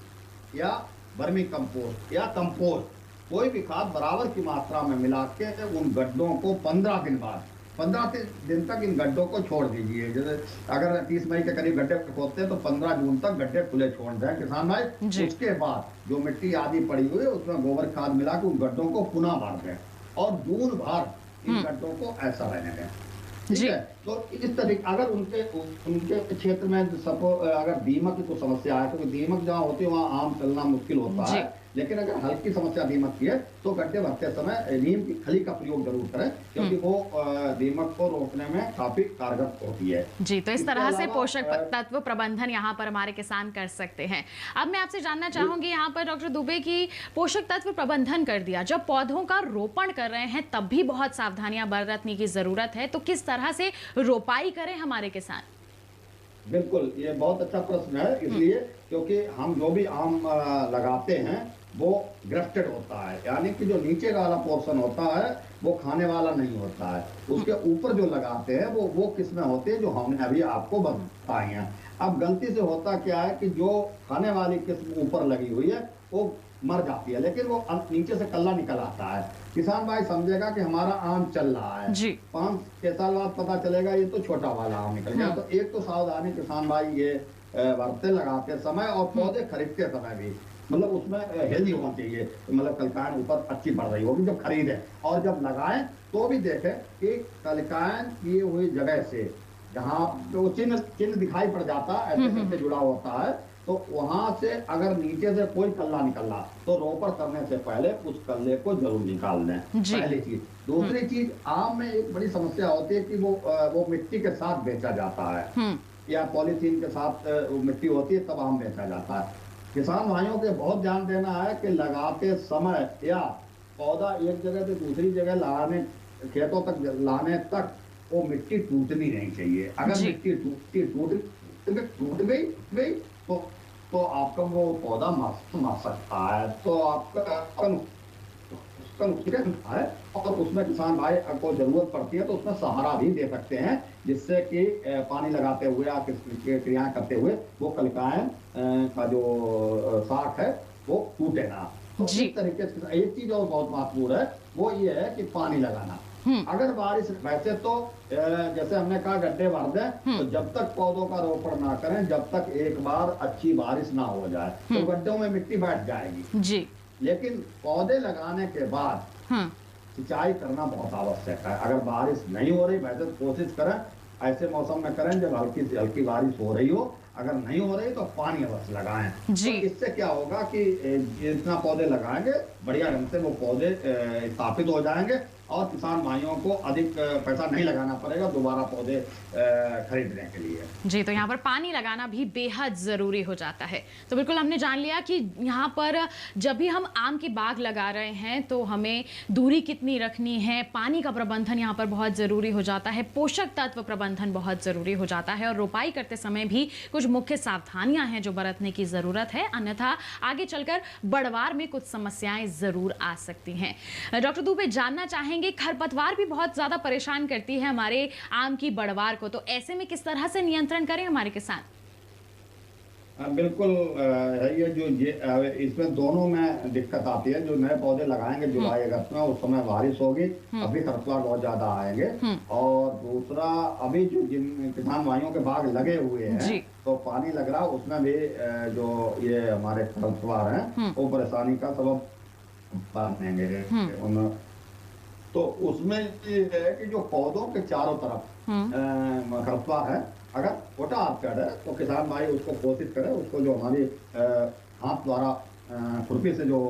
या वर्मी कंपोस्ट या कंपोस्ट, कोई भी खाद बराबर की मात्रा में मिला के उन गड्ढों को 15 दिन बाद 15 दिन तक इन गड्ढों को छोड़ दीजिए। जैसे अगर 30 मई के करीब गड्ढे खोदते हैं तो 15 जून तक गड्ढे खुले छोड़ दें किसान भाई। उसके बाद जो मिट्टी आदि पड़ी हुई है उसमें गोबर खाद मिला के उन गड्ढों को पुनः भर दें और जून भर इन गड्ढों को ऐसा रहने दें। ठीक है, तो इस तरीके अगर उनके क्षेत्र में अगर दीमक की कोई समस्या है, क्योंकि दीमक जहाँ होती है वहाँ आम चलना मुश्किल होता है, लेकिन अगर हल्की समस्या दीमक की है तो गड्ढे भरते समय नीम की खली का प्रयोग जरूर करें, क्योंकि वो दीमक को रोकने में काफी कारगर होती है। जी, तो इस तरह से पोषक तत्व प्रबंधन यहाँ पर हमारे किसान कर सकते हैं। अब मैं आपसे जानना चाहूंगी यहाँ पर डॉक्टर दुबे की पोषक तत्व प्रबंधन कर दिया, जब पौधों का रोपण कर रहे हैं तब भी बहुत सावधानियां बरतने की जरूरत है, तो किस तरह से रोपाई करें हमारे किसान? बिल्कुल, ये बहुत अच्छा प्रश्न है, इसलिए क्योंकि हम जो भी आम लगाते हैं वो ग्रफ्टेड होता है, यानी कि जो नीचे वाला पोर्शन होता है वो खाने वाला नहीं होता है, उसके ऊपर जो लगाते हैं वो किस्में होती है जो हमने अभी आपको बताई हैं। अब गलती से होता क्या है कि जो खाने वाली किस्म ऊपर लगी हुई है वो मर जाती है, लेकिन वो नीचे से कल्ला निकल आता है। किसान भाई समझेगा कि हमारा आम चल रहा है, 5-6 साल बाद पता चलेगा ये तो छोटा वाला आम निकल गया। तो एक तो सावधानी किसान भाई ये बरते लगाते समय और पौधे खरीदते समय भी, मतलब उसमें हेल्दी होना चाहिए, मतलब कलिकायन ऊपर अच्छी बढ़ रही होगी जब खरीदें, और जब लगाएं तो भी देखें कि कलिकायन किए हुई जगह से जहाँ तो चिन्ह दिखाई पड़ जाता है ऐसे से जुड़ा होता है, तो वहां से अगर नीचे से कोई कल्ला निकला तो रोपण करने से पहले उस कल्ले को जरूर निकाल दें, पहली चीज। दूसरी चीज, आम में एक बड़ी समस्या होती है कि वो मिट्टी के साथ बेचा जाता है या पॉलीथीन के साथ वो मिट्टी होती है तब आम बेचा जाता है। किसान भाइयों के बहुत ध्यान देना है कि लगाते समय या पौधा एक जगह से दूसरी जगह लाने, खेतों तक लाने तक वो मिट्टी टूटनी नहीं चाहिए। अगर मिट्टी टूट गई तो आपका वो पौधा मर सकता है, तो आपका उसका नुकसान है और उसमें किसान भाई को जरूरत पड़ती है तो उसमें सहारा भी दे सकते हैं, जिससे कि पानी लगाते हुए या क्रियाएं करते हुए वो कलिकाएं का जो साख है वो टूटे ना। तो इस तरीके से एक चीज और बहुत महत्वपूर्ण है, वो ये है कि पानी लगाना। अगर बारिश, वैसे तो जैसे हमने कहा गड्ढे भर दें, तो जब तक पौधों का रोपण ना करें, जब तक एक बार अच्छी बारिश ना हो जाए तो गड्ढों में मिट्टी बैठ जाएगी जी। लेकिन पौधे लगाने के बाद सिंचाई करना बहुत आवश्यक है। अगर बारिश नहीं हो रही, वैसे तो कोशिश करें ऐसे मौसम में करें जब हल्की से हल्की बारिश हो रही हो, अगर नहीं हो रही तो पानी अवश्य लगाएं जी। तो इससे क्या होगा कि जितना पौधे लगाएंगे बढ़िया ढंग से वो पौधे स्थापित हो जाएंगे और किसान भाइयों को अधिक पैसा नहीं लगाना पड़ेगा दोबारा पौधे खरीदने के लिए जी। तो यहाँ पर पानी लगाना भी बेहद ज़रूरी हो जाता है। तो बिल्कुल हमने जान लिया कि यहाँ पर जब भी हम आम के बाग लगा रहे हैं तो हमें दूरी कितनी रखनी है, पानी का प्रबंधन यहाँ पर बहुत ज़रूरी हो जाता है, पोषक तत्व प्रबंधन बहुत ज़रूरी हो जाता है और रोपाई करते समय भी कुछ मुख्य सावधानियाँ हैं जो बरतने की ज़रूरत है, अन्यथा आगे चलकर बढ़वार में कुछ समस्याएं ज़रूर आ सकती हैं। डॉक्टर दुबे, जानना चाहेंगे खरपतवार भी बहुत ज्यादा परेशान करती है हमारे आम की बढ़वार को, तो ऐसे में किस तरह से नियंत्रण करें हमारे किसान? बिल्कुल ये जो इसमें दोनों में दिक्कत आती है। जो नए पौधे लगाएंगे जुलाई अगस्त में, उस समय बारिश होगी, अभी खरपतवार बहुत ज्यादा आएंगे। और दूसरा, अभी जो जिन किसान भाइयों के बाग लगे हुए हैं तो पानी लग रहा, उसमें भी जो ये हमारे खरपतवार हैं वो परेशानी का सबब बनेंगे। तो उसमें ये है कि जो पौधों के चारों तरफ खरपतवार है, अगर छोटा आर्चर्ड है तो किसान भाई उसको कोशिश करे, उसको जो हमारी हाथ द्वारा खुरपी से जो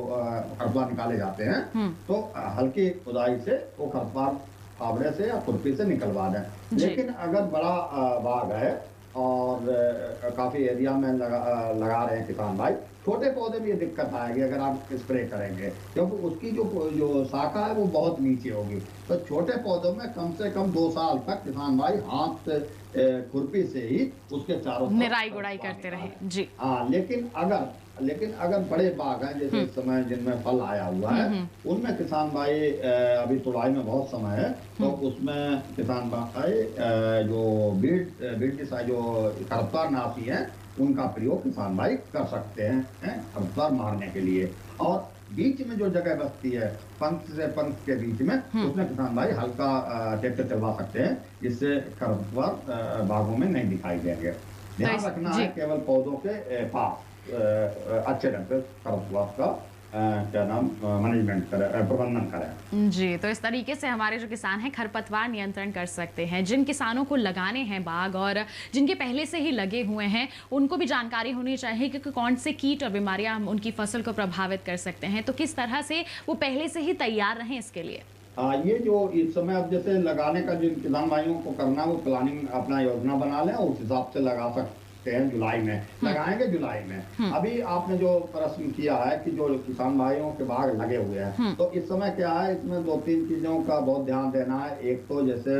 खरपतवार निकाले जाते हैं तो हल्की खुदाई से वो खरपतवार फावड़े से या खुरपी से निकलवा दें। लेकिन अगर बड़ा बाग है और काफी एरिया में लगा रहे हैं किसान भाई, छोटे पौधे में ये दिक्कत आएगी अगर आप स्प्रे करेंगे, क्योंकि उसकी जो शाखा है वो बहुत नीचे होगी। तो छोटे पौधों में कम से कम 2 साल तक किसान भाई हाथ खुरपी से ही उसके चारों निराई गुड़ाई करते रहे जी। हाँ, लेकिन अगर बड़े बाग हैं जैसे इस समय जिनमें फल आया हुआ है, उनमें किसान भाई अभी तुलाई में बहुत समय है, तो उसमें किसान भाई जो बीड जो खरपतवार नाशी है उनका प्रयोग किसान भाई कर सकते हैं खरपतवार मारने के लिए। और बीच में जो जगह बचती है पंख से पंख के बीच में, उसमें किसान भाई हल्का ट्रैक्टर चलवा सकते हैं, जिससे खरपतवार बागों में नहीं दिखाई देंगे। ध्यान रखना है केवल पौधों के पास अच्छे ढंग से खरपतवार का क्या नाम मैनेजमेंट करें, प्रबंधन करें जी। तो इस तरीके से हमारे जो किसान हैं खरपतवार नियंत्रण कर सकते हैं। जिन किसानों को लगाने हैं बाग और जिनके पहले से ही लगे हुए हैं, उनको भी जानकारी होनी चाहिए कि कौन से कीट और बीमारियां उनकी फसल को प्रभावित कर सकते हैं, तो किस तरह से वो पहले से ही तैयार रहें इसके लिए। ये जो इस समय अब जैसे लगाने का जिन किसान भाइयों को करना, वो प्लानिंग अपना योजना बना लें, उस हिसाब से लगा सकते हैं। जुलाई में लगाएंगे, जुलाई में। अभी आपने जो प्रश्न किया है कि जो किसान भाइयों के बाग लगे हुए हैं, तो इस समय क्या है, इसमें 2-3 चीजों का बहुत ध्यान देना है। एक तो जैसे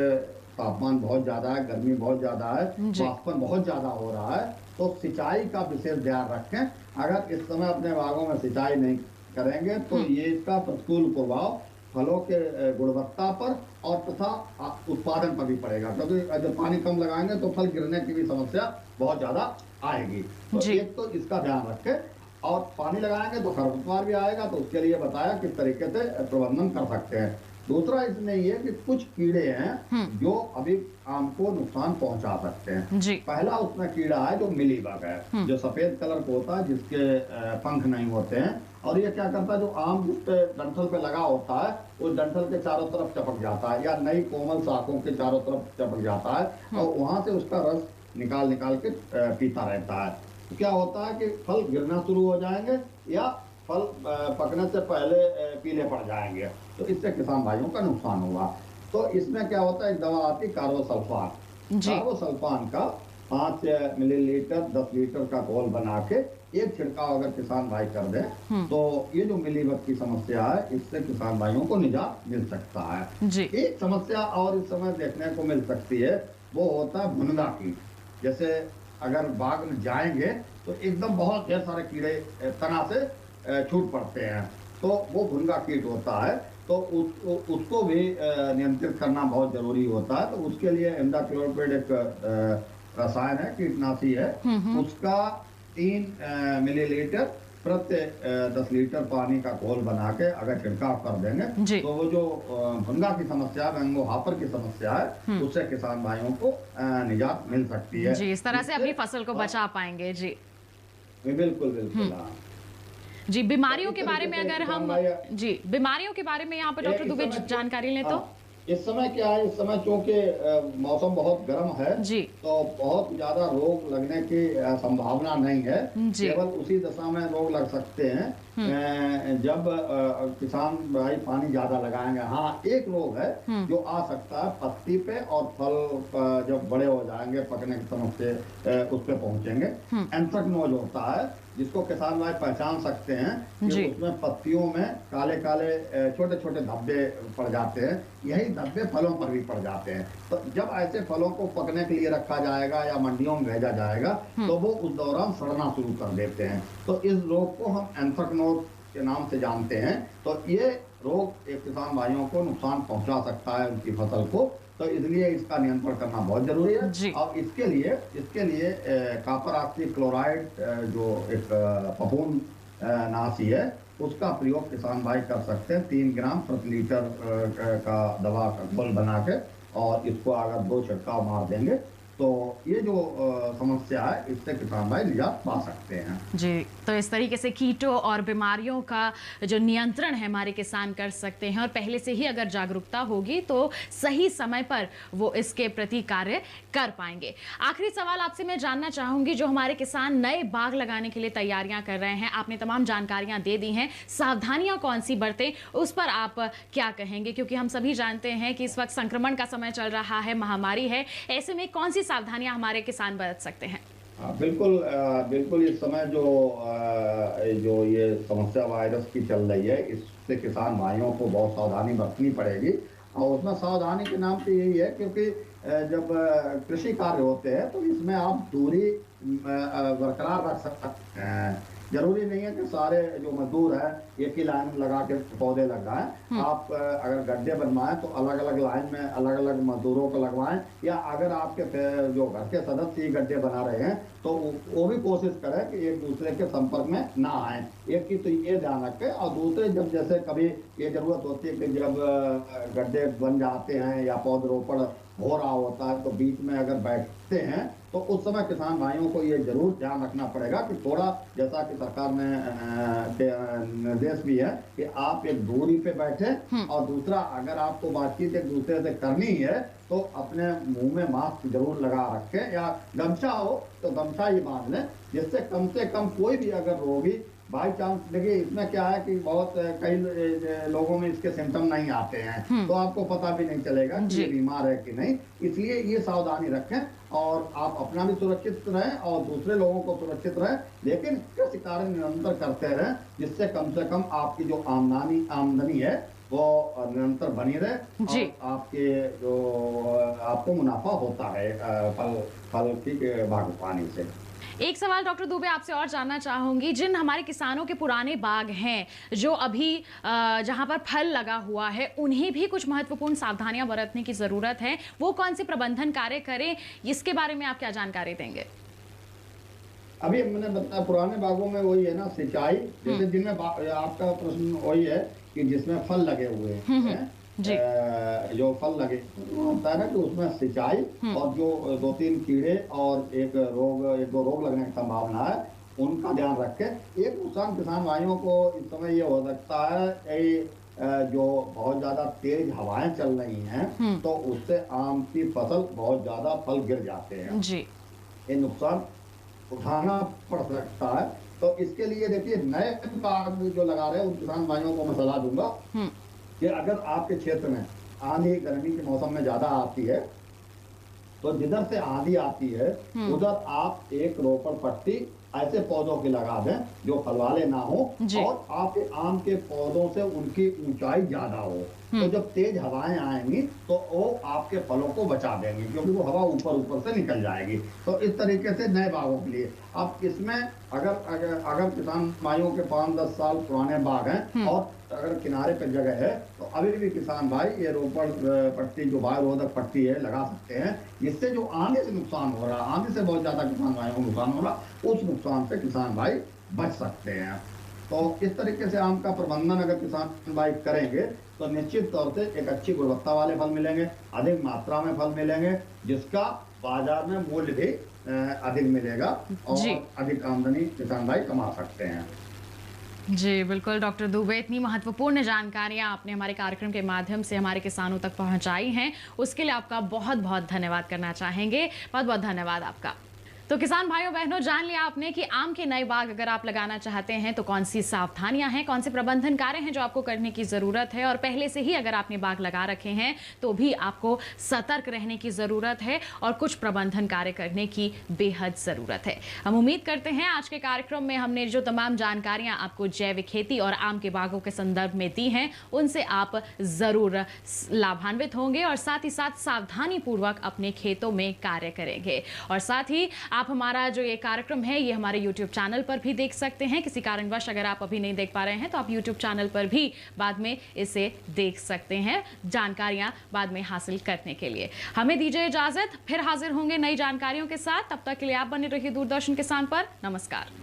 तापमान बहुत ज्यादा है, गर्मी बहुत ज्यादा है, वाष्पन बहुत ज्यादा हो रहा है, तो सिंचाई का विशेष ध्यान रखें। अगर इस समय अपने बागों में सिंचाई नहीं करेंगे तो ये इसका प्रतिकूल प्रभाव फलों के गुणवत्ता पर और तथा उत्पादन पर भी पड़ेगा, क्योंकि जब पानी कम लगाएंगे तो फल गिरने की भी समस्या बहुत ज्यादा आएगी। तो एक तो इसका ध्यान रखें। और पानी लगाएंगे तो खरपतवार भी आएगा, तो उसके लिए बताया किस तरीके से प्रबंधन कर सकते हैं। दूसरा इसमें ये कि कुछ कीड़े हैं जो अभी आम को नुकसान पहुंचा सकते हैं जी। पहला उसमें कीड़ा है जो मिलीबग है, जो सफेद कलर का होता है, जिसके पंख नहीं होते हैं, और ये क्या करता है, जो आम जिस पे डंठल पे लगा होता है उस डंठल के चारों तरफ चपक जाता है, या नई कोमल शाखों के चारों तरफ चपक जाता है और वहां से उसका रस निकाल के पीता रहता है। तो क्या होता है कि फल गिरना शुरू हो जाएंगे या फल पकने से पहले पीले पड़ जाएंगे, तो इससे किसान भाइयों का नुकसान होगा। तो इसमें क्या होता है, एक दवा आती है कार्बोसल्फान। कार्बोसल्फान का 5 मिलीलीटर 10 लीटर का घोल बना के एक छिड़काव अगर किसान भाई कर दें तो ये जो मिलीबग की समस्या है, इससे किसान भाइयों को निजात मिल सकता है जी। एक समस्या और इस समय देखने को मिल सकती है, वो होता है भुनगा कीट। जैसे अगर बाग में जाएंगे तो एकदम बहुत ढेर सारे कीड़े तना से छूट पड़ते हैं, तो वो भुनगा कीट होता है, तो उसको भी नियंत्रित करना बहुत जरूरी होता है। तो उसके लिए इमिडाक्लोप्रिड एक रसायन है, कीटनाशी है, उसका 3 मिलीलीटर प्रति 10 लीटर पानी का घोल बना के अगर छिड़काव कर देंगे तो वो जो भुनगा की समस्या है, मैंगो हापर की समस्या है, उससे किसान भाइयों को निजात मिल सकती है। जी, इस तरह से अपनी फसल को बचा पाएंगे। जी बिल्कुल बिल्कुल। हाँ जी, बीमारियों के बारे में अगर हम बीमारियों के बारे में यहाँ पर डॉक्टर दुबे जानकारी लें तो इस समय क्या है, इस समय चूंकि मौसम बहुत गर्म है जी, तो बहुत ज्यादा रोग लगने की संभावना नहीं है। केवल उसी दशा में रोग लग सकते हैं जब किसान भाई पानी ज्यादा लगाएंगे। हाँ, एक रोग है जो आ सकता है पत्ती पे और फल जब बड़े हो जाएंगे, पकने की समय से उस पे पहुंचेंगे, एंथ्रेक्नोज होता है, जिसको किसान भाई पहचान सकते हैं कि उसमें पत्तियों में काले काले छोटे छोटे धब्बे पड़ जाते हैं। यही धब्बे फलों पर भी पड़ जाते हैं। तो जब ऐसे फलों को पकने के लिए रखा जाएगा या मंडियों में भेजा जाएगा तो वो उस दौरान सड़ना शुरू कर देते हैं। तो इस रोग को हम एंथ्रेक्नोज के नाम से जानते हैं। तो ये रोग एक किसान भाइयों को नुकसान पहुंचा सकता है उनकी फसल को, तो इसलिए इसका नियंत्रण करना बहुत जरूरी है। और इसके लिए कॉपर ऑक्सी क्लोराइड जो एक फफूंद नाशी है, उसका प्रयोग किसान भाई कर सकते हैं। 3 ग्राम प्रति लीटर का दवा का घोल बना के, और इसको अगर 2 छिड़काव मार देंगे तो ये जो समस्या है, इससे किसान भाई निजात पा सकते हैं। जी, तो इस तरीके से कीटों और बीमारियों का जो नियंत्रण है हमारे किसान कर सकते हैं, और पहले से ही अगर जागरूकता होगी तो सही समय पर वो इसके प्रति कार्य कर पाएंगे। आखिरी सवाल आपसे मैं जानना चाहूंगी, जो हमारे किसान नए बाग लगाने के लिए तैयारियां कर रहे हैं, आपने तमाम जानकारियां दे दी हैं, सावधानियां कौन सी बरतें, उस पर आप क्या कहेंगे? क्योंकि हम सभी जानते हैं कि इस वक्त संक्रमण का समय चल रहा है, महामारी है, ऐसे में कौन सी सावधानियां हमारे किसान बरत सकते हैं? बिल्कुल इस समय जो ये समस्या वायरस की चल रही है, इससे किसान भाइयों को बहुत सावधानी बरतनी पड़ेगी। और उसमें सावधानी के नाम पे यही है, क्योंकि जब कृषि कार्य होते हैं तो इसमें आप दूरी बरकरार रख सकते हैं। जरूरी नहीं है कि सारे जो मजदूर हैं एक ही लाइन में लगा के पौधे लगाएं। आप अगर गड्ढे बनवाएं तो अलग अलग लाइन में अलग अलग मजदूरों को लगवाएं, या अगर आपके जो घर के सदस्य ही गड्ढे बना रहे हैं तो वो भी कोशिश करें कि एक दूसरे के संपर्क में ना आए। एक की तो ये ध्यान रखें, और दूसरे जब जैसे कभी ये जरूरत होती है कि जब गड्ढे बन जाते हैं या पौधरोपण हो रहा होता है तो बीच में अगर बैठते हैं तो उस समय किसान भाइयों को ये जरूर ध्यान रखना पड़ेगा कि थोड़ा, जैसा कि सरकार ने निर्देश भी है कि आप एक दूरी पे बैठे, और दूसरा अगर आपको बातचीत एक दूसरे से करनी है तो अपने मुंह में मास्क जरूर लगा रखें, या गमछा हो तो गमछा ही बांध लें, जिससे कम से कम कोई भी अगर रोगी बाई चांस, देखिए इसमें क्या है कि बहुत कई लोगों में इसके सिम्टम नहीं आते हैं, तो आपको पता भी नहीं चलेगा कि ये बीमार है कि नहीं। इसलिए ये सावधानी रखें और आप अपना भी सुरक्षित रहें और दूसरे लोगों को सुरक्षित रहें, लेकिन कृषि कार्य निरंतर करते रहें, जिससे कम से कम आपकी जो आमदनी है वो निरंतर बनी रहे और आपके जो आपको मुनाफा होता है फल की बागवानी से। एक सवाल डॉक्टर दुबे आपसे और जानना चाहूंगी, जिन हमारे किसानों के पुराने बाग हैं जो अभी जहां पर फल लगा हुआ है, उन्हें भी कुछ महत्वपूर्ण सावधानियां बरतने की जरूरत है, वो कौन से प्रबंधन कार्य करें, इसके बारे में आप क्या जानकारी देंगे? अभी मैंने बताया पुराने बागों में वही है ना, सिंचाई, जैसे जिनमें आपका प्रश्न वही है कि जिसमें फल लगे हुए हैं, जो फल लगे होता है ना कि उसमें सिंचाई और जो 2-3 कीड़े और एक दो रोग लगने की संभावना है, उनका ध्यान रखें। एक नुकसान किसान भाइयों को इस समय ये हो सकता है, जो बहुत ज्यादा तेज हवाएं चल रही हैं तो उससे आम की फसल बहुत ज्यादा फल गिर जाते हैं जी, ये नुकसान उठाना पड़ सकता है। तो इसके लिए देखिए, नए बाग जो लगा रहे हैं उन किसान भाइयों को मैं सलाह दूंगा कि अगर आपके क्षेत्र में आंधी गर्मी के मौसम में ज्यादा आती है तो जिधर से आंधी आती है उधर आप एक रोपण पट्टी ऐसे पौधों के लगा दें जो फल वाले ना हो और आपके आम के पौधों से उनकी ऊंचाई ज्यादा हो। तो जब तेज हवाएं आएंगी तो वो आपके फलों को बचा देंगी, क्योंकि वो हवा ऊपर ऊपर से निकल जाएगी। तो इस तरीके से नए बागों के लिए अब इसमें अगर किसान भाइयों के 5-10 साल पुराने बाग हैं और अगर किनारे पर जगह है तो अभी भी किसान भाई ये रोपड़ पट्टी जो वायुरोधक पट्टी है लगा सकते हैं, जिससे जो आंधी से नुकसान हो रहा है, आंधी से बहुत ज्यादा किसान भाइयों को नुकसान हो रहा, उस नुकसान से किसान भाई बच सकते हैं। तो इस तरीके से आम का प्रबंधन अगर किसान भाई करेंगे तो निश्चित तौर से एक अच्छी गुणवत्ता वाले फल मिलेंगे, अधिक मात्रा में फल मिलेंगे, जिसका बाजार में मूल्य भी अधिक मिलेगा और अधिक आमदनी किसान भाई कमा सकते हैं। जी बिल्कुल डॉक्टर दुबे, इतनी महत्वपूर्ण जानकारियां आपने हमारे कार्यक्रम के माध्यम से हमारे किसानों तक पहुंचाई हैं, उसके लिए आपका बहुत बहुत धन्यवाद करना चाहेंगे। बहुत बहुत धन्यवाद आपका। तो किसान भाइयों बहनों, जान लिया आपने कि आम के नए बाग अगर आप लगाना चाहते हैं तो कौन सी सावधानियां हैं, कौन से प्रबंधन कार्य हैं जो आपको करने की ज़रूरत है, और पहले से ही अगर आपने बाग लगा रखे हैं तो भी आपको सतर्क रहने की ज़रूरत है और कुछ प्रबंधन कार्य करने की बेहद ज़रूरत है। हम उम्मीद करते हैं आज के कार्यक्रम में हमने जो तमाम जानकारियाँ आपको जैविक खेती और आम के बागों के संदर्भ में दी हैं उनसे आप ज़रूर लाभान्वित होंगे और साथ ही साथ सावधानीपूर्वक अपने खेतों में कार्य करेंगे। और साथ ही आप हमारा जो ये कार्यक्रम है ये हमारे YouTube चैनल पर भी देख सकते हैं। किसी कारणवश अगर आप अभी नहीं देख पा रहे हैं तो आप YouTube चैनल पर भी बाद में इसे देख सकते हैं, जानकारियां बाद में हासिल करने के लिए। हमें दीजिए इजाजत, फिर हाजिर होंगे नई जानकारियों के साथ। तब तक के लिए आप बने रहिए दूरदर्शन किसान पर। नमस्कार।